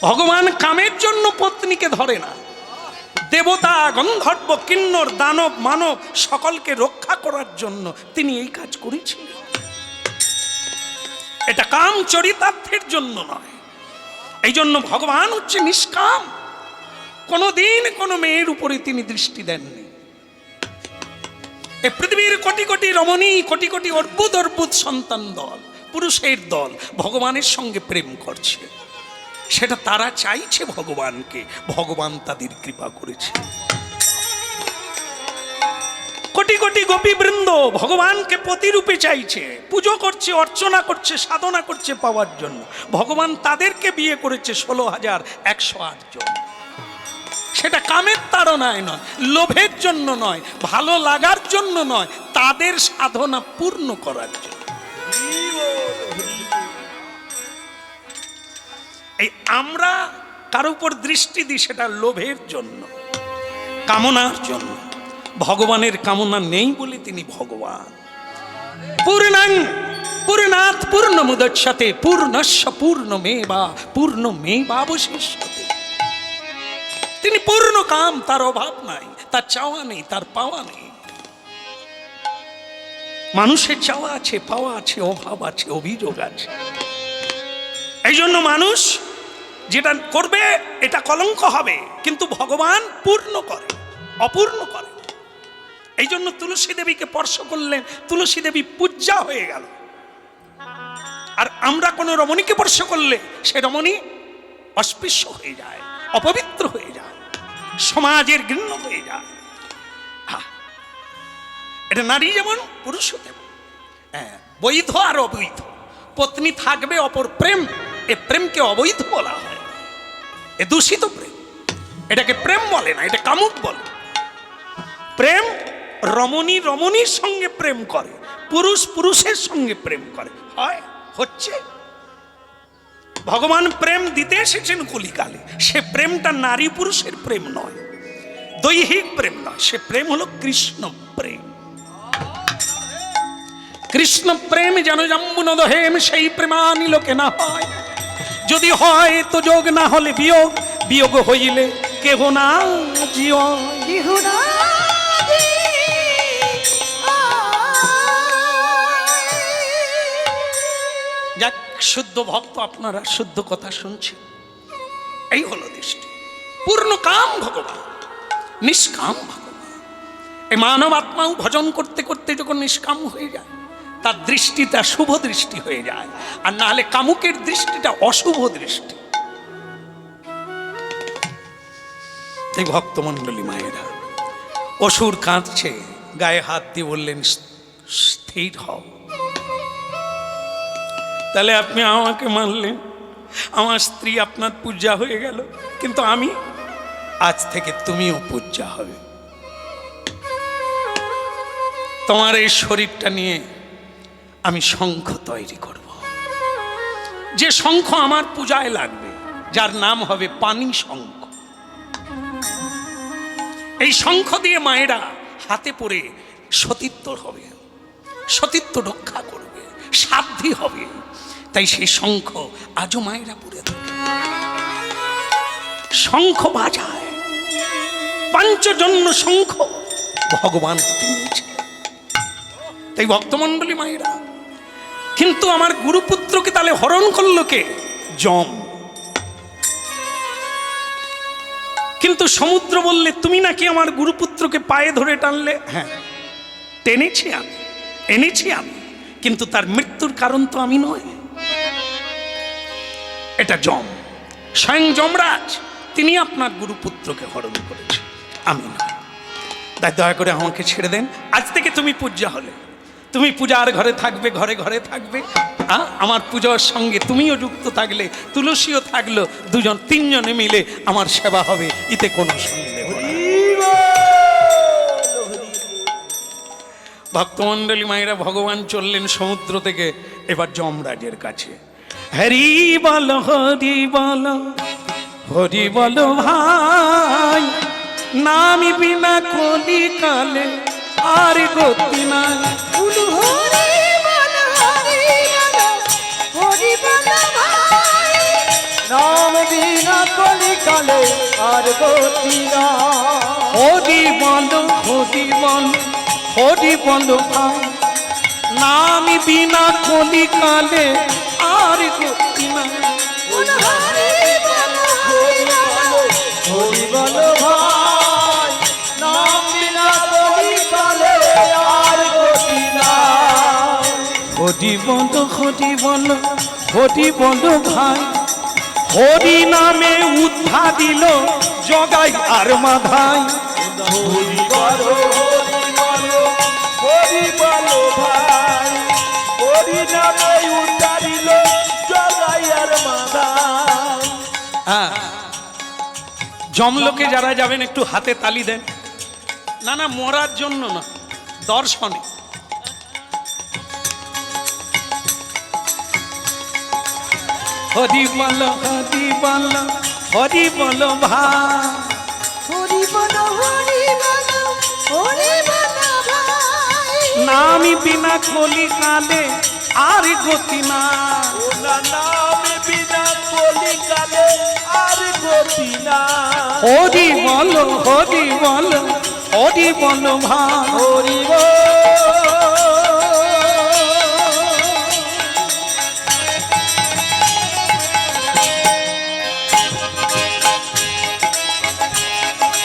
ভগবান কামের জন্য পত্নীকে ধরে না। দেবতা, গন্ধর্ব, কিন্নর, দানব, মানব সকলকে রক্ষা করার জন্য তিনি এই কাজ করেছিলেন। এটা কাম চরিতার্থের জন্য নয়। এই জন্য ভগবান হচ্ছে নিষ্কাম। কোনোদিন কোনো মেয়ের উপরে তিনি দৃষ্টি দেননি। এই পৃথিবীর কোটি কোটি রমণী, কোটি কোটি অদ্ভুত অদ্ভুত সন্তান দল, পুরুষের দল ভগবানের সঙ্গে প্রেম করছে। সেটা তারা চাইছে ভগবানকে, ভগবান তাদের কৃপা করেছে। কোটি কোটি গোপীবৃন্দ ভগবানকে প্রতিরূপে চাইছে, পুজো করছে, অর্চনা করছে, সাধনা করছে পাওয়ার জন্য। ভগবান তাদেরকে বিয়ে করেছে 16,108 জন। সেটা কামের তাড়নায় নয়, লোভের জন্য নয়, ভালো লাগার জন্য নয়, তাদের সাধনা পূর্ণ করার জন্য। এই আমরা কারো উপর দৃষ্টি দিই সেটা লোভের জন্য, কামনার জন্য। ভগবানের কামনা নেই বলে তিনি ভগবান। পূর্ণাং পূর্ণাৎ পূর্ণমুদচ্যতে পূর্ণস্য পূর্ণমেবাবশিষ্যতে। তিনি পূর্ণ কাম, তার অভাব নাই, তার চাওয়া নেই, তার পাওয়া নেই। মানুষের চাওয়া আছে, পাওয়া আছে, অভাব আছে, অভিযোগ আছে। এই জন্য মানুষ যেটা করবে এটা কলঙ্ক হবে, কিন্তু ভগবান পূর্ণ করে, অপূর্ণ করে। এই জন্য তুলসী দেবীকে স্পর্শ করলেন, তুলসী দেবী পূজ্যা হয়ে গেল। আর আমরা কোনো রমণীকে স্পর্শ করলে সে রমণী অস্পৃশ্য হয়ে যায়, অপবিত্র হয়ে যায়, সমাজের ঘৃণ্য হয়ে যায়। এটা নারী যেমন পুরুষ তেমন, বৈধ আর অবৈধ। পত্নী থাকবে অপর প্রেম, এ প্রেমকে অবৈধ বলা হয়, এ দূষিত প্রেম। এটাকে প্রেম বলে না, এটা কামুক বলে। প্রেম রমণী রমণীর সঙ্গে প্রেম করে, পুরুষ পুরুষের সঙ্গে প্রেম করে, হয়, হচ্ছে। ভগবান প্রেম দিতে এসেছেন কলিকালে। সে প্রেমটা নারী পুরুষের প্রেম নয়, দৈহিক প্রেম নয়, সে প্রেম হলো কৃষ্ণ প্রেম। কৃষ্ণ প্রেম যেন জাম্বুনদ হেম, সেই প্রেমানি লোকে না হয়। যদি হয় তো যোগ, না হলে বিয়োগ, বিয়োগ হইলে কেহ না জিও। বিহুনা যাক, শুদ্ধ ভক্ত আপনারা শুদ্ধ কথা শুনছেন। এই হলো দৃষ্টি। পূর্ণ কাম ভগবান, নিষ্কাম ভগবান। এই মানব আত্মাও ভজন করতে করতে যখন নিষ্কাম হয়ে যায়, তার দৃষ্টিটা শুভ দৃষ্টি হয়ে যায়, আর না হলে কামুকের দৃষ্টিটা অশুভ দৃষ্টি। এই ভক্তমণ্ডলী মায়েরা, অসুর কাঁদছে, গায়ে হাত দিয়ে বললেন স্থির হও। তাহলে আপনি আমাকে মানলেন, আমার স্ত্রী আপনার পূজা হয়ে গেল, কিন্তু আমি আজ থেকে তুমিও পূজা হবে। তোমার এই শরীরটা নিয়ে আমি শঙ্খ তৈরি করব, যে শঙ্খ আমার পূজায় লাগবে, যার নাম হবে পানি শঙ্খ। এই শঙ্খ দিয়ে মায়েরা হাতে পরে সতীত্ব হবে, সতীত্ব রক্ষা করবে, সাধ্যি হবে। তাই সেই শঙ্খ আজও মায়েরা পরে থাকে। শঙ্খ বাজায়, পঞ্চজন্য শঙ্খ ভগবান হাতে নিয়েছে। তাই ভক্তমণ্ডলী মায়েরা, কিন্তু আমার গুরুপুত্রকে তাহলে হরণ করলো কে? যম। কিন্তু সমুদ্র বললে, তুমি নাকি আমার গুরুপুত্রকে পায়ে ধরে টানলে। হ্যাঁ, টেনেছি আমি, এনেছি আমি, কিন্তু তার মৃত্যুর কারণ তো আমি নয়, এটা যম। স্বয়ং যমরাজ তিনি আপনার গুরুপুত্রকে হরণ করেছে, আমি নয়। তাই দয়া করে আমাকে ছেড়ে দেন। আজ থেকে তুমি পূজা হলে, তুমি পূজার ঘরে থাকবে, ঘরে ঘরে থাকবে। আমার পূজার সঙ্গে তুমিও যুক্ত থাকলে, তুলসীও থাকলো, দুজন তিনজনে মিলে আমার সেবা হবে, এতে কোনো সন্দেহ নেই। ভক্তমণ্ডলী মায়েরা, ভগবান চললেন সমুদ্র থেকে এবার যমরাজের কাছে। হরি বল, হরি বল, হরি বল ভাই, নামি বিনা কলিকালে আর গতি নাই। হরি বল, হরি বল, হরি বল ভাই, নাম বিনা কলিকালে আর গতি নাই। হরি বল, হরি বল, হরি বল ভাই, নামি বিনা কলিকালে আর গতি নাই। হরি বল, হরি বল, হরি বল ভাই, নাম বিনা কলিকালে আর গতি নাই। হরি বল, হরি বল, হরি বল ভাই, হরি নামে উদ্ধা দিল জগাই আর মাধাই। হরি বল, হরি বল, হরি বল ভাই, হরি নামে উদ্ধারিল জগাই আর মাধাই। হ্যাঁ, জমলোকে যারা যাবেন একটু হাতে তালি দেন। না না, মরার জন্য না, দর্শনে। হরি বল, হরি বল, হরি বল ভাই, হরি বল, হরি বল, হরি বল ভাই, নামি বিনা কলিকালে আর গতি না। ওনা নাম বিনা কলিকালে আর গতি নাই। হরি বল, হরি বল, হরি বল ভাই। হরি বল,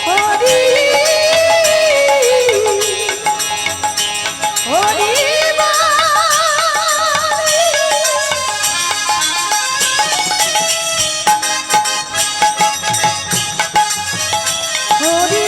হরি হরি বল, হরি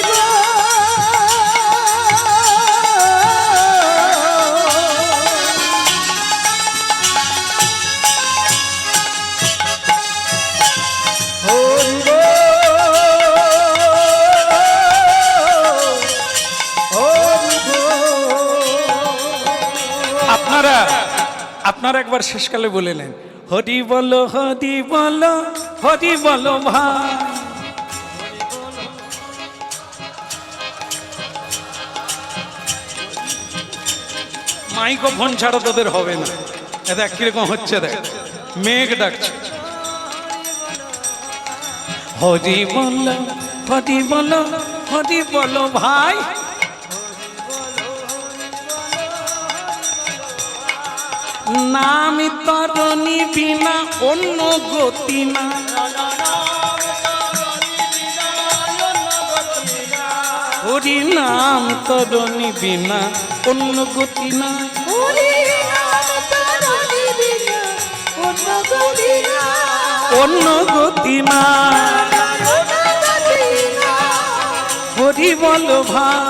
আপনারা একবার শেষকালে বলে নেন, হরি বলো হরি বলো হরি বলো ভাই। মাইক্রোফোন ছাড়া তোদের হবে না। এ দেখ কিরকম হচ্ছে, দেখ মেঘ ডাকছে। হরি বলো হরি বলো হরি বলো ভাই। নামি তরণী বিনা অন্য গতি না, হরি নাম তরণী বিনা অন্য গতি না, হরি নাম তরণী বিনা অন্য গতি না, অন্য গতি না। অন্য গতি না। হরি বলো ভাই,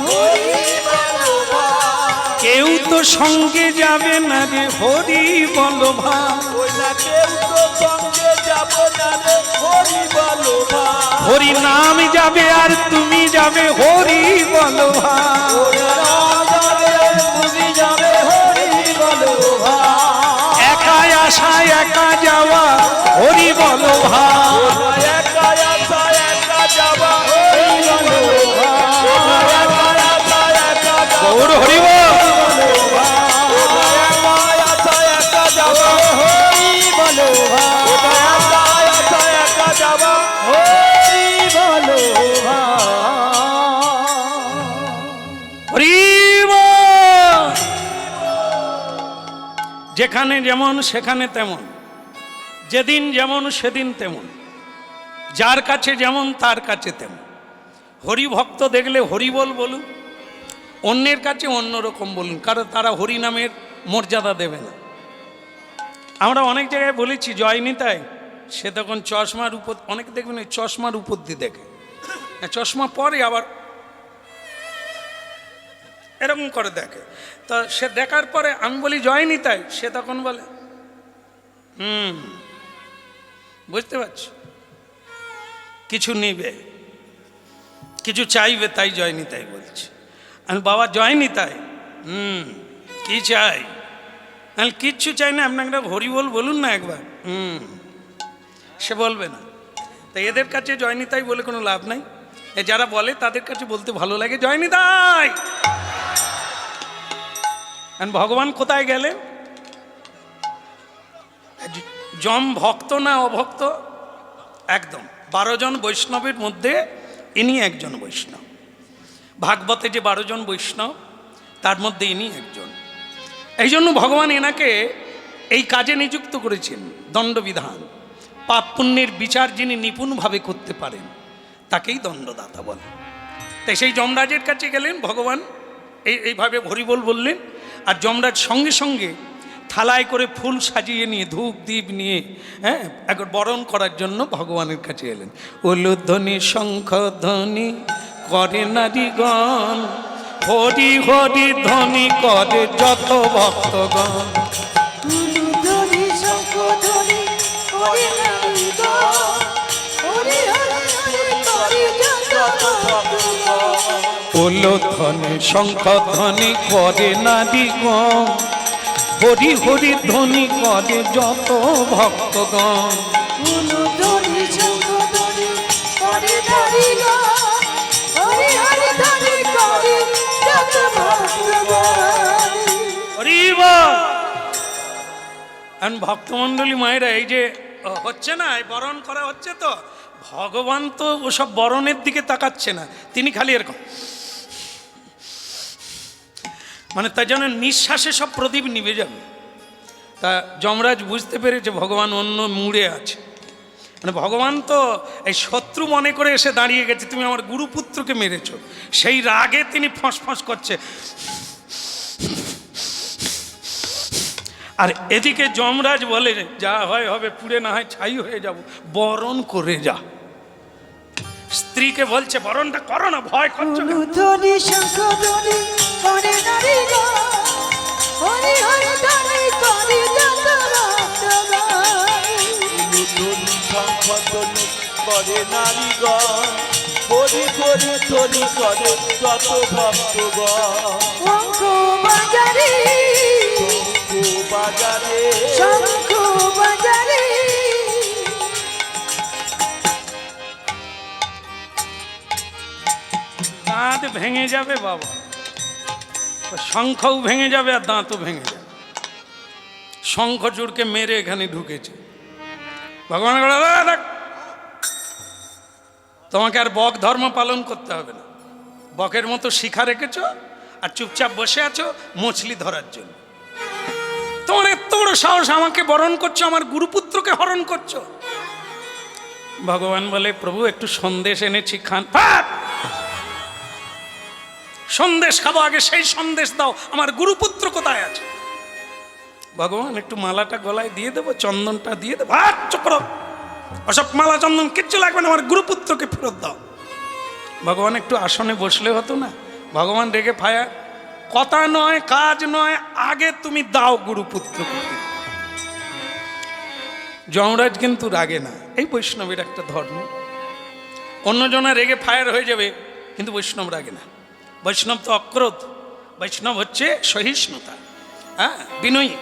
হরি বলো ভাই। কেউ তো সঙ্গে যাবে না রে, হরি বলো ভাই। ওই না কেউ তো সঙ্গে যাব না রে, হরি বলো ভাই। হরি নাম যাবে আর তুমি যাবে, হরি বলো ভাই। ওরে রাম যাবে আর তুমি যাবে, হরি বলো ভাই। একা আসা একা যাওয়া, হরি বলো ভাই। ওরে একা আসা একা যাওয়া, হরি বলো ভাই। ওরে একা আসা একা যাওয়া, গৌর হরি বল। ওরে একা আসা একা যাওয়া, হরি বলো ভাই। ওরে একা আসা একা যাওয়া, হরি বলো ভাই। হরি বল। যেখানে যেমন সেখানে তেমন, যেদিন যেমন সেদিন তেমন, যার কাছে যেমন তার কাছে তেমন। হরি ভক্ত দেখলে হরি বল বলুন, অন্যের কাছে অন্যরকম বলুন, কারণ তারা হরি নামের মর্যাদা দেবে না। আমরা অনেক জায়গায় বলেছি জয় নিতাই, সে তখন চশমার উপর, অনেকে দেখবেন ওই চশমার উপর দিয়ে দেখে, চশমা পরে আবার এরকম করে দেখে। তো সে দেখার পরে আমি বলি জয় নিতাই, সে তখন বলে বুঝতে পারছি, কিছু নিবে, কিছু চাইবে, তাই জয় নিতাই বলছে। আমি বাবা জয় নিতাই, কি চাই? আমি কিচ্ছু চাই না, আপনাকে হরি বল বলুন না একবার। সে বলবে না। তাই এদের কাছে জয় নিতাই বলে কোনো লাভ নাই। যারা বলে তাদের কাছে বলতে ভালো লাগে জয় নিতাই। ভগবান কোথায় গেলেন? যম ভক্ত না অভক্ত? একদম 12 জন বৈষ্ণবের মধ্যে ইনি একজন বৈষ্ণব। ভাগবতে যে 12 জন বৈষ্ণব, তার মধ্যে ইনি একজন। এই জন্য ভগবান এনাকে এই কাজে নিযুক্ত করেছেন। দণ্ডবিধান, পাপ পুণ্যের বিচার যিনি নিপুণভাবে করতে পারেন তাকেই দণ্ডদাতা বলে। তাই সেই যমরাজের কাছে গেলেন ভগবান, এইভাবে হরিবোল বললেন। আর যমরাজ সঙ্গে সঙ্গে থালায় করে ফুল সাজিয়ে নিয়ে, ধূপ দ্বীপ নিয়ে, একবার বরণ করার জন্য ভগবানের কাছে এলেন। উলুধ্বনি শঙ্খ ধ্বনি করে নারীগণ, হরি হরি ধ্বনি করে যত ভক্তগণ। উলুধ্বনি শঙ্খ ধ্বনি করে নারীগণ, হরি হরি হরি করে যত ভক্তগণ। উলুধ্বনি শঙ্খ ধ্বনি করে নারীগণ, হরি হরি ধ্বনি করে যত ভক্তগণ। উলুধ্বনি শঙ্খ ধ্বনি করে নারীগণ, হরি হরি ধ্বনি করে যত ভক্তগণ। হরি বল। ভক্তমণ্ডলী মায়েরা, এই যে হচ্ছে না, এই বরণ করা হচ্ছে, তো ভগবান তো ওসব বরণের দিকে তাকাচ্ছে না, তিনি খালি এরকম, মানে তার জন্য নিঃশ্বাসে সব প্রদীপ নিভে যাবে। তা যমরাজ বুঝতে পেরেছে ভগবান অন্য মুড়ে আছে। মানে ভগবান তো এই শত্রু মনে করে এসে দাঁড়িয়ে গেছে, তুমি আমার গুরুপুত্রকে মেরেছো, সেই রাগে তিনি ফসফস করছে। আর এদিকে যমরাজ বলে যা হয় হবে, পুড়ে না হয় ছাই হয়ে যাব, বরণ করে যা। স্ত্রীকে বলছে বরণটা করো না, ভয় করছো কেন? উলুধ্বনি শঙ্খ ধ্বনি করে নারীগণ, হরি হরি ধ্বনি করে যত ভক্তগণ। উলুধ্বনি শঙ্খ ধ্বনি করে নারীগণ, হরি হরি ধ্বনি করে যত ভক্তগণ। শঙ্খ বাজারে, শঙ্খ বাজারে, শঙ্খ দাঁত ভেঙে যাবে বাবা, শঙ্খও ভেঙে যাবে আর দাঁতও ভেঙে যাবে। শঙ্খচূড়কে মেরে এখানে ঢুকেছে। ভগবান বলে, দেখ, তোমাকে আর বক ধর্ম পালন করতে হবে না। বকের মতো শিখা রেখেছ আর চুপচাপ বসে আছো মছলি ধরার জন্য। তোমার এত বড় সাহস, আমাকে বরণ করছো, আমার গুরুপুত্রকে হরণ করছো। ভগবান বলে, প্রভু একটু সন্দেশ এনেছি, খান। সন্দেশ খাবো, আগে সেই সন্দেশ দাও, আমার গুরুপুত্র কোথায় আছে? ভগবান একটু মালাটা গলায় দিয়ে দেবো, চন্দনটা দিয়ে দেবো। চক্র, ওসব মালা চন্দন কিচ্ছু লাগবে না, আমার গুরুপুত্রকে ফেরত দাও। ভগবান একটু আসনে বসলে হতো না? ভগবান রেগে ফায়ার, কথা নয় কাজ নয়, আগে তুমি দাও গুরুপুত্রকে। যমরাজ কিন্তু রাগে না, এই বৈষ্ণবের একটা ধর্ম। অন্যজনা রেগে ফায়ার হয়ে যাবে, কিন্তু বৈষ্ণব রাগে না। বৈষ্ণব তো অক্রোধ, বৈষ্ণব হচ্ছে সহিষ্ণুতা, হ্যাঁ, বিনয়ী।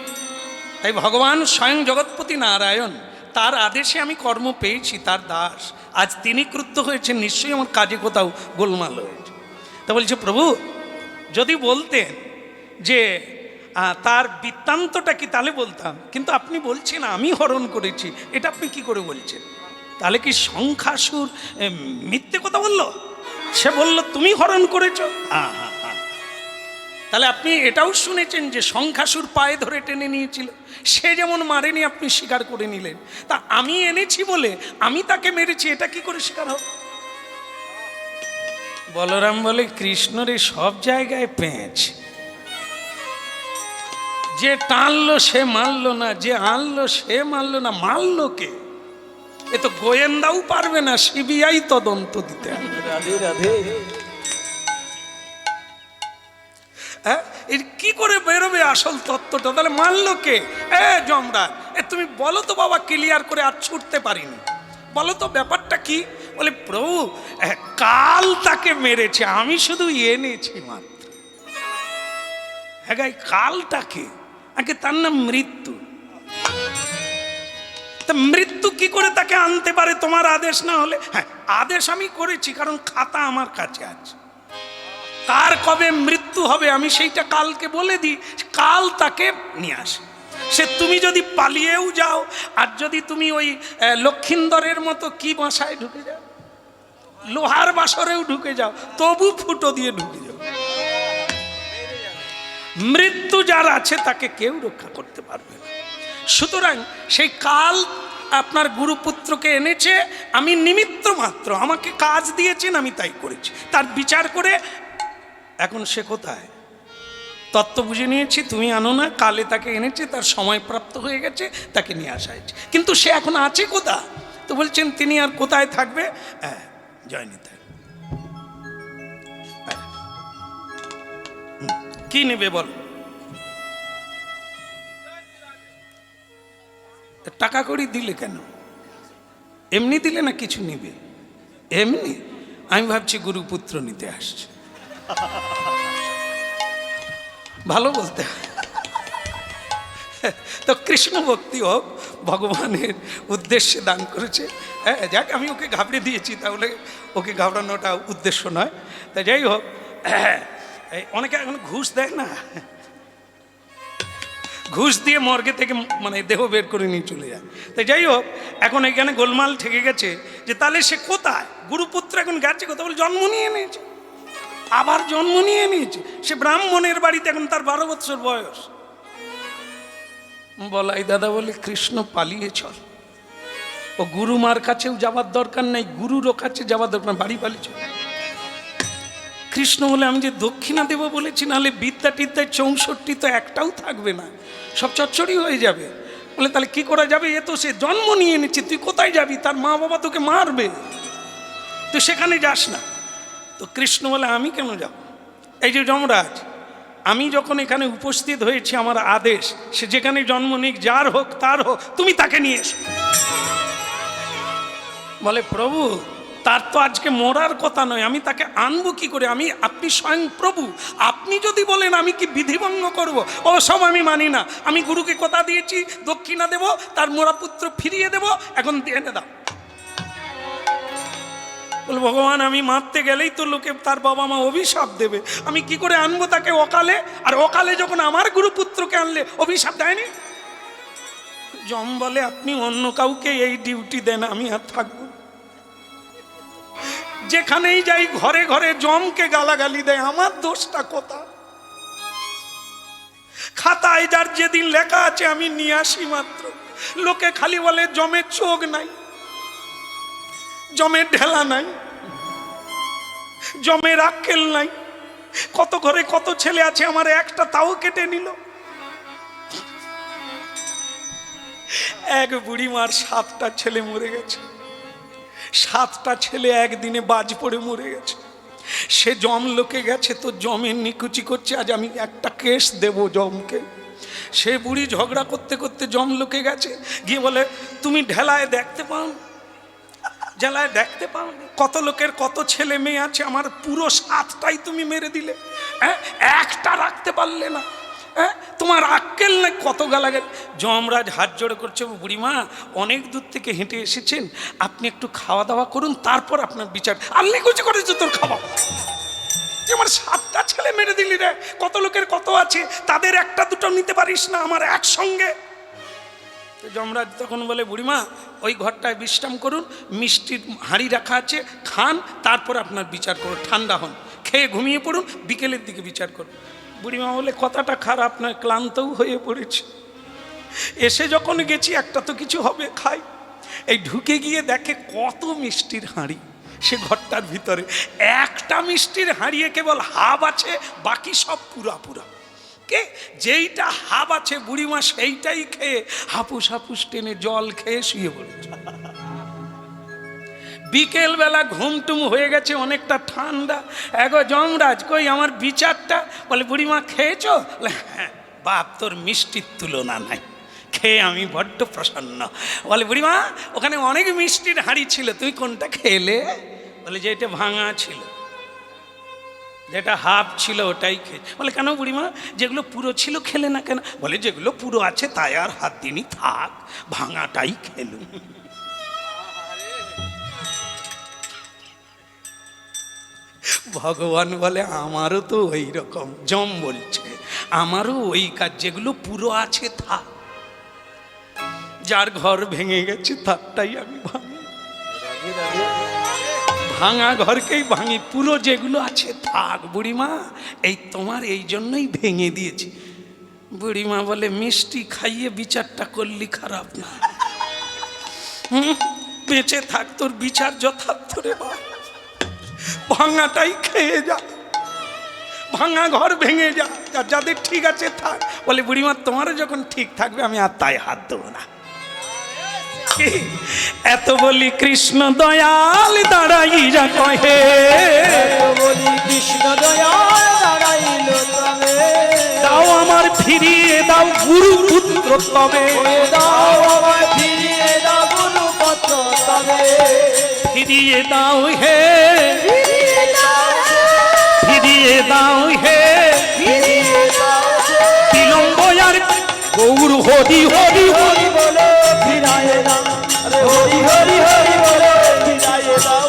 তাই ভগবান স্বয়ং জগৎপতি নারায়ণ, তার আদেশে আমি কর্ম পেয়েছি, তার দাস। আজ তিনি ক্রুদ্ধ হয়েছেন, নিশ্চয়ই আমার কাজে কোথাও গোলমাল হয়েছে। তা বলছে, প্রভু যদি বলতেন যে তার বৃত্তান্তটা কি, তাহলে বলতাম, কিন্তু আপনি বলছেন আমি হরণ করেছি, এটা আপনি কি করে বলছেন? তাহলে কি শঙ্খাসুর মিথ্যে কথা বললো? সে বলল তুমি হরণ করেছো। হ্যাঁ হ্যাঁ হ্যাঁ, তাহলে আপনি এটাও শুনেছেন যে শঙ্খাসুর পায়ে ধরে টেনে নিয়েছিল, সে যেমন মারেনি আপনি স্বীকার করে নিলেন। তা আমি এনেছি বলে আমি তাকে মেরেছি, এটা কি করে স্বীকার হবে? বলরাম বলে, কৃষ্ণর এই সব জায়গায় পেঁচ, যে টানলো সে মারলো না, যে আনলো সে মারলো না, মারলো কে? এ তো গোয়েন্দাও পারবে না, সিবিআই তদন্ত দিতে। রাধে রাধে। হ্যাঁ, এর কি করে বেরোবে আসল তত্ত্বটা? তাহলে মানলো কে? যমরাজ, তুমি বলো তো বাবা, ক্লিয়ার করে, আর ছুটতে পারিনি, বলো তো ব্যাপারটা কি? বলে, প্রভু কাল তাকে মেরেছে, আমি শুধু এনেছি মাত্র। হ্যাঁ গাই, কালটাকে, আগে তার নাম মৃত্যু। তা মৃত্যু কি করে তাকে আনতে পারে তোমার আদেশ না হলে? হ্যাঁ, আদেশ আমি করেছি, কারণ খাতা আমার কাছে আছে। কার কবে মৃত্যু হবে আমি সেইটা কালকে বলে দিই, কাল তাকে নিয়ে আসে। সে তুমি যদি পালিয়েও যাও, আর যদি তুমি ওই লক্ষিন্দরের মতো কি বাসায় ঢুকে যাও, লোহার বাসরেও ঢুকে যাও, তবু ফুটো দিয়ে ঢুকে যাও, মৃত্যু যার আছে তাকে কেউ রক্ষা করতে পারবে না। সুতরাং সেই কাল আপনার গুরুপুত্রকে এনেছে, আমি নিমিত্ত মাত্র, আমাকে কাজ দিয়েছেন, আমি তাই করেছি। তার বিচার করে এখন সে কোথায়? তত্ত্ব বুঝে নিয়েছি, তুমি আনো না, কালে তাকে এনেছে, তার সময় প্রাপ্ত হয়ে গেছে, তাকে নিয়ে আসা হয়েছে। কিন্তু সে এখন আছে কোথায়? তো বলছেন তিনি আর কোথায় থাকবে? জয়নিতায়। কি নেবে বল? টাকা কড়ি দিলে কেন? এমনি দিলে না কিছু নিবে? এমনি? আমি ভাবছি গুরুপুত্র নিতে আসছে। ভালো বলতে। তো কৃষ্ণ ভক্তি হোক, ভগবানের উদ্দেশ্যে দান করেছে। হ্যাঁ, যাক, আমি ওকে ঘাবড়ে দিয়েছি, তাহলে ওকে ঘাবড়ানোটা উদ্দেশ্য নয়। তা যাই হোক, অনেকে এখন ঘুষ দেয় না, ঘুষ দিয়ে মর্গে থেকে মানে দেহ বের করে নিয়ে চলে যায়। তাই যাই হোক, এখন এখানে গোলমাল ঠেকে গেছে যে তাহলে সে কোথায়? গুরুপুত্র এখন গেছে কোথায়? বলে জন্ম নিয়ে নিয়েছে, আবার জন্ম নিয়ে নিয়েছে। সে ব্রাহ্মণের বাড়িতে, এখন তার 12 বছর বয়স। বলাই দাদা বলে, কৃষ্ণ পালিয়ে চল, ও গুরুমার কাছেও যাবার দরকার নেই, গুরুরও কাছে যাবার দরকার, বাড়ি পালিয়ে চল। কৃষ্ণ বলে, আমি যে দক্ষিণা দেব বলেছি, নাহলে বিদ্যা টিদ্যায় 64 তো একটাও থাকবে না, সব চচ্চড়ি হয়ে যাবে। বলে, তাহলে কি করা যাবে? এ তো সে জন্ম নিয়ে নিচ্ছে, তুই কোথায় যাবি? তার মা বাবা তোকে মারবে, তুই সেখানে যাস না। তো কৃষ্ণ বলে, আমি কেন যাব? এই যে যমরাজ, আমি যখন এখানে উপস্থিত হয়েছি, আমার আদেশ, সে যেখানে জন্ম নিক, যার হোক তার হোক, তুমি তাকে নিয়ে এসো। বলে, প্রভু তার তো আজকে মরার কথা নয়, আমি তাকে আনবো কি করে? আপনি স্বয়ং প্রভু, আপনি যদি বলেন আমি কি বিধিভঙ্গ করব? ও সব আমি মানি না। আমি গুরুকে কথা দিয়েছি, দক্ষিণা দেব, তার মোরা পুত্র ফিরিয়ে দেব, এখন এনে দাও। বলে ভগবান আমি মারতে গেলেই তো লোকে তার বাবা মা অভিশাপ দেবে, আমি কি করে আনবো তাকে অকালে? আর অকালে যখন আমার গুরুপুত্রকে আনলে অভিশাপ দেয়নি। যম বলে আপনি অন্য কাউকে এই ডিউটি দেন, আমি আর থাকবো। যেখানেই যাই ঘরে ঘরে যমকে গালাগালি দেয়, আমার দোষটা কোথা? খাতায় যার যেদিন লেখা আছে আমি নিয়ে আসি মাত্র, লোকে খালি বলে জমের চোখ নাই, জমের ঢেলা নাই, জমের আক্কেল নাই। কত ঘরে কত ছেলে আছে, আমার একটা তাও কেটে নিল। এক বুড়িমার 7টা ছেলে মরে গেছে, 7টা ছেলে একদিনে বাজ পড়ে মরে গেছে। সে জম লোকে গেছে তো জমের নিকুচি করছে, আজ আমি একটা কেস দেব জমকে। সে বুড়ি ঝগড়া করতে করতে জম লোকে গেছে, গিয়ে বলে তুমি ঢেলায় দেখতে পাও, ঢেলায় দেখতে পাও কত লোকের কত ছেলে মেয়ে আছে, আমার পুরো 7টাই তুমি মেরে দিলে, হ্যাঁ একটা রাখতে পারলে না, হ্যাঁ তোমার আক্কেল নাই, কত গালাগাল। যমরাজ হাত জোড়ে করছে, বুড়িমা অনেক দূর থেকে হেঁটে এসেছেন, আপনি একটু খাওয়া দাওয়া করুন, তারপর আপনার বিচার। আল্লি কুচি করেছে তোর খাওয়া, যে আমার 7টা ছেলে মেরে দিলি রে, কত লোকের কত আছে, তাদের একটা দুটো নিতে পারিস না আমার একসঙ্গে। তো যমরাজ তখন বলে বুড়িমা ওই ঘরটায় বিশ্রাম করুন, মিষ্টির হাঁড়ি রাখা আছে, খান, তারপর আপনার বিচার করুন, ঠান্ডা হন, খেয়ে ঘুমিয়ে পড়ুন, বিকেলের দিকে বিচার করুন। বুড়িমা বলে কথাটা খারাপ নয়, ক্লান্তও হয়ে পড়েছে, এসে যখন গেছি একটা তো কিছু হবে খাই। এই ঢুকে গিয়ে দেখে কত মিষ্টির হাঁড়ি, সে ঘরটার ভিতরে একটা মিষ্টির হাঁড়িয়ে কেবল হাব আছে, বাকি সব পুরা পুরা। কে যেইটা হাব আছে বুড়িমা সেইটাই খেয়ে হাপুস হাপুস টেনে জল খেয়ে শুয়ে পড়েছে। বিকেল বেলা ঘুমটুম হয়ে গেছে, অনেকটা ঠান্ডা। এগো যমরাজ কই আমার বিচারটা? বলে বুড়িমা খেয়েছো? হ্যাঁ বাপ তোর মিষ্টির তুলনা নাই, খেয়ে আমি বড্ড প্রসন্ন। বলে বুড়িমা ওখানে অনেক মিষ্টির হাঁড়ি ছিল, তুমি কোনটা খেলে? বলে যে এটা ভাঙা ছিল, যেটা হাফ ছিল ওটাই খেয়ে। বলে কেন বুড়িমা, যেগুলো পুরো ছিল খেলে না কেন? বলে যেগুলো পুরো আছে তাই আর হাত দিনই, থাক ভাঙাটাই খেলুম। ভগবান বলে আমারও তো ওই রকম, জম বলছে আমারও ওই কাজ, যেগুলো পুরো আছে থাক, যার ঘর ভেঙে গেছে তারটাই আমি ভাঙি, ভাঙা ঘরকেই ভাঙি, পুরো যেগুলো আছে থাক। বুড়িমা এই তোমার এই জন্যই ভেঙে দিয়েছি। বুড়িমা বলে মিষ্টি খাইয়ে বিচারটা করলি খারাপ না, বেঁচে থাক, তোর বিচার যথার্থ রে বাপ, ভাঙাটাই খেয়ে যা, ভাঙা ঘর ভেঙে যা, যাদের ঠিক আছে থাক। বলে বুড়িমা তোমারও যখন ঠিক থাকবে আমি আর তাই হাত দেবো না। এত বলি কৃষ্ণ দয়াল দাঁড়াইয়া কহে, বলি কৃষ্ণ দয়াল দাঁড়াইল তবে, দাও আমার ফিরিয়ে দাও গুরু পুত্র তবে, দাও আমার ফিরিয়ে দাও গুরু পুত্র তবে, ফিরিয়ে দাও হে, ফিরিয়ে দাও হে, বিলম্ব আর গৌর হরি হরি হরি বলে ফিরায়ে দাও, হরি হরি হরি বলে ফিরায়ে দাও,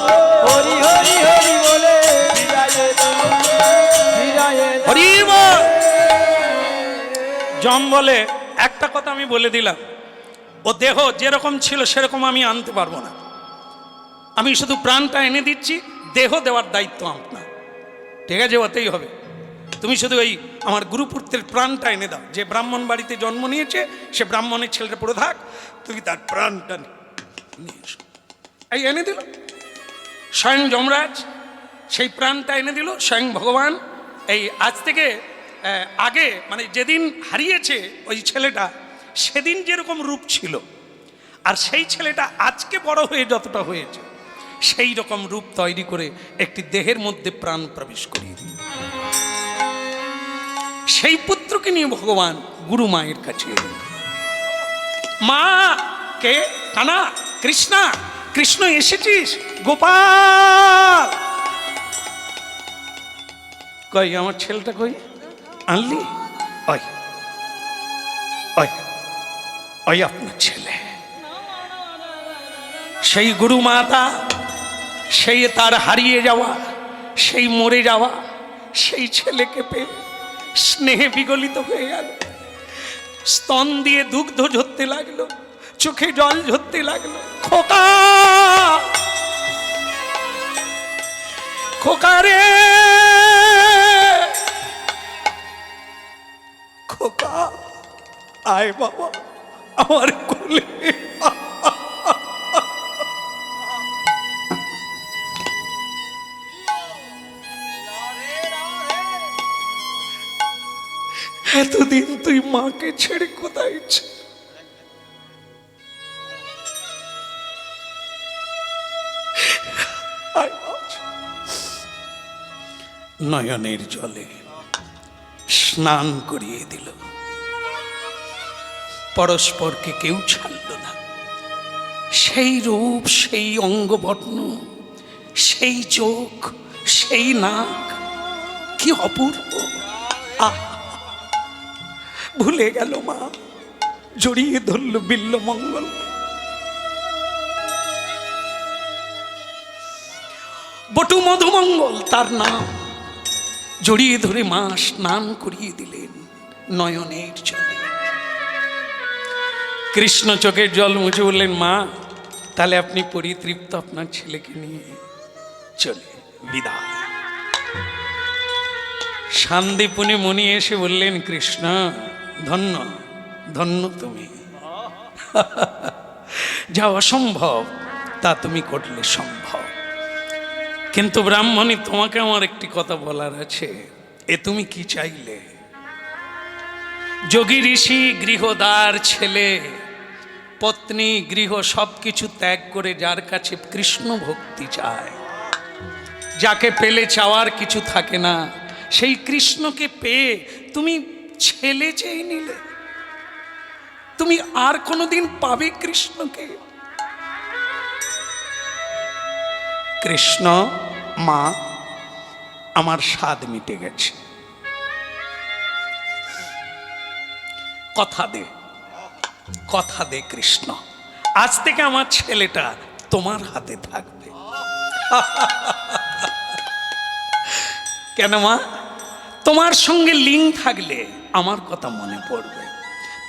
হরি হরি হরি বলে ফিরায়ে দাও, ফিরায়ে দাও। হরি বল। যম বলে একটা কথা আমি বলে দিলাম, ও দেহ যেরকম ছিল সেরকম আমি আনতে পারবো না, আমি শুধু প্রাণটা এনে দিচ্ছি, দেহ দেওয়ার দায়িত্ব আপনার, ঠিক আছে? ওতেই হবে, তুমি শুধু ওই আমার গুরুপুত্রের প্রাণটা এনে দাও। যে ব্রাহ্মণ বাড়িতে জন্ম নিয়েছে সে ব্রাহ্মণের ছেলেটা পড়ে থাক, তুমি তার প্রাণটা নিয়ে এসো। এই এনে দিল স্বয়ং যমরাজ, সেই প্রাণটা এনে দিল স্বয়ং ভগবান। এই আজ থেকে আগে মানে যেদিন হারিয়েছে ওই ছেলেটা, সেদিন যেরকম রূপ ছিল, আর সেই ছেলেটা আজকে বড় হয়ে যতটা হয়েছে সেই রকম রূপ তৈরি করে একটি দেহের মধ্যে প্রাণ প্রবেশ করিয়ে দিল। সেই পুত্রকে নিয়ে ভগবান গুরু মায়ের কাছে এলেন। মা কে? কানা, কৃষ্ণা, কৃষ্ণ এসেছিস? গোপাল কই আমার ছেলেটা কই আনলি? ওই ওই ওই আপনার ছেলে। সেই গুরু মাতা সেই তার হারিয়ে যাওয়া, সেই মরে যাওয়া সেই ছেলেকে পেয়ে স্নেহে বিগলিত হয়ে গেল। স্তন দিয়ে দুগ্ধ ঝরতে লাগলো, চোখে জল ঝরতে লাগলো। খোকা, খোকা রে, খোকা আয় বাবা আমার কোলে। এতদিন তুই মাকে ছেড়ে কোথায় ছিলি? নয়নের জলে স্নান করিয়ে দিল। পরস্পরকে কেউ ছাড়ল না। সেই রূপ, সেই অঙ্গবর্ণ, সেই চোখ, সেই নাক, কি অপূর্ব! আহ, ভুলে গেল মা, জড়িয়ে ধরল বিল্বমঙ্গল। বটু মধুমঙ্গল তার নাম। জড়িয়ে ধরে মা স্নান করিয়ে দিলেন নয়নের জলে। কৃষ্ণ চোখের জল মুছে বললেন, মা তাহলে আপনি পরিতৃপ্ত আপনার ছেলেকে নিয়ে চলে বিদায়। শান্তিপুনি মুনি এসে বললেন, কৃষ্ণ ধন্য ধন্য তুমি, যা অসম্ভব তা তুমি করলে সম্ভব। কিন্তু ব্রাহ্মণী, তোমাকে আমার একটি কথা বলার আছে। এ তুমি কি চাইলে? যোগী ঋষি, গৃহদার ছেলে, পত্নী, গৃহ সবকিছু ত্যাগ করে যার কাছে কৃষ্ণ ভক্তি চায়, যাকে পেলে চাওয়ার কিছু থাকে না, সেই কৃষ্ণকে পেয়ে তুমি ছেলে চেয়ে নিলে। তুমি আর কোনোদিন পাবে কৃষ্ণকে? কৃষ্ণ, মা আমার স্বাদ মিটে গেছে, কথা দে, কথা দে কৃষ্ণ, আজ থেকে আমার ছেলেটা তোমার হাতে থাকবে। কেন মা? তোমার সঙ্গে লিঙ্ক থাকলে আমার কথা মনে পড়বে,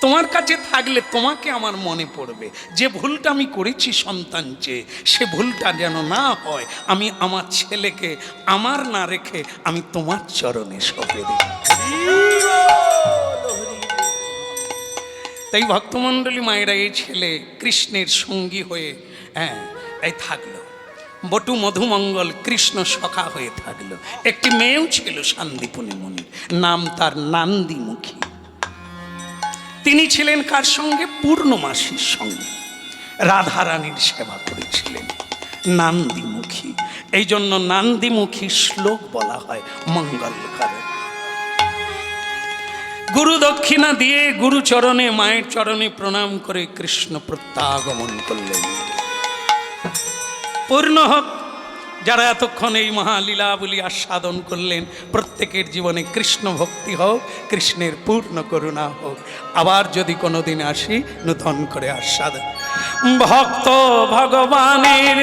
তোমার কাছে থাকলে তোমাকে আমার মনে পড়বে। যে ভুলটা আমি করেছি সন্তান চেয়ে, সে ভুলটা যেন না হয়। আমি আমার ছেলেকে আমার না রেখে আমি তোমার চরণে সঁপে দিই। তাই ভক্তমণ্ডলী মায়েরা, এই ছেলে কৃষ্ণের সঙ্গী হয়ে এই থাকলো। বটু মধুমঙ্গল কৃষ্ণ সখা হয়ে থাকলো। একটি মেয়েও ছিল শান্তিপুনি মুনির, নাম তার নান্দিমুখী। তিনি ছিলেন কার সঙ্গে? পূর্ণমাসীর সঙ্গে রাধারানীর সেবা করেছিলেন। নান্দিমুখী, এই জন্য নান্দিমুখী শ্লোক বলা হয় মঙ্গলকারে। গুরু দক্ষিণা দিয়ে গুরু চরণে, মায়ের চরণে প্রণাম করে কৃষ্ণ প্রত্যাগমন করলেন। পূর্ণ হোক যারা এতক্ষণ এই মহালীলাবলী আস্বাদন করলেন, প্রত্যেকের জীবনে কৃষ্ণ ভক্তি হোক, কৃষ্ণের পূর্ণ করুণা হোক। আবার যদি কোনোদিন আসি, নূতন করে আস্বাদন। ভক্ত ভগবানের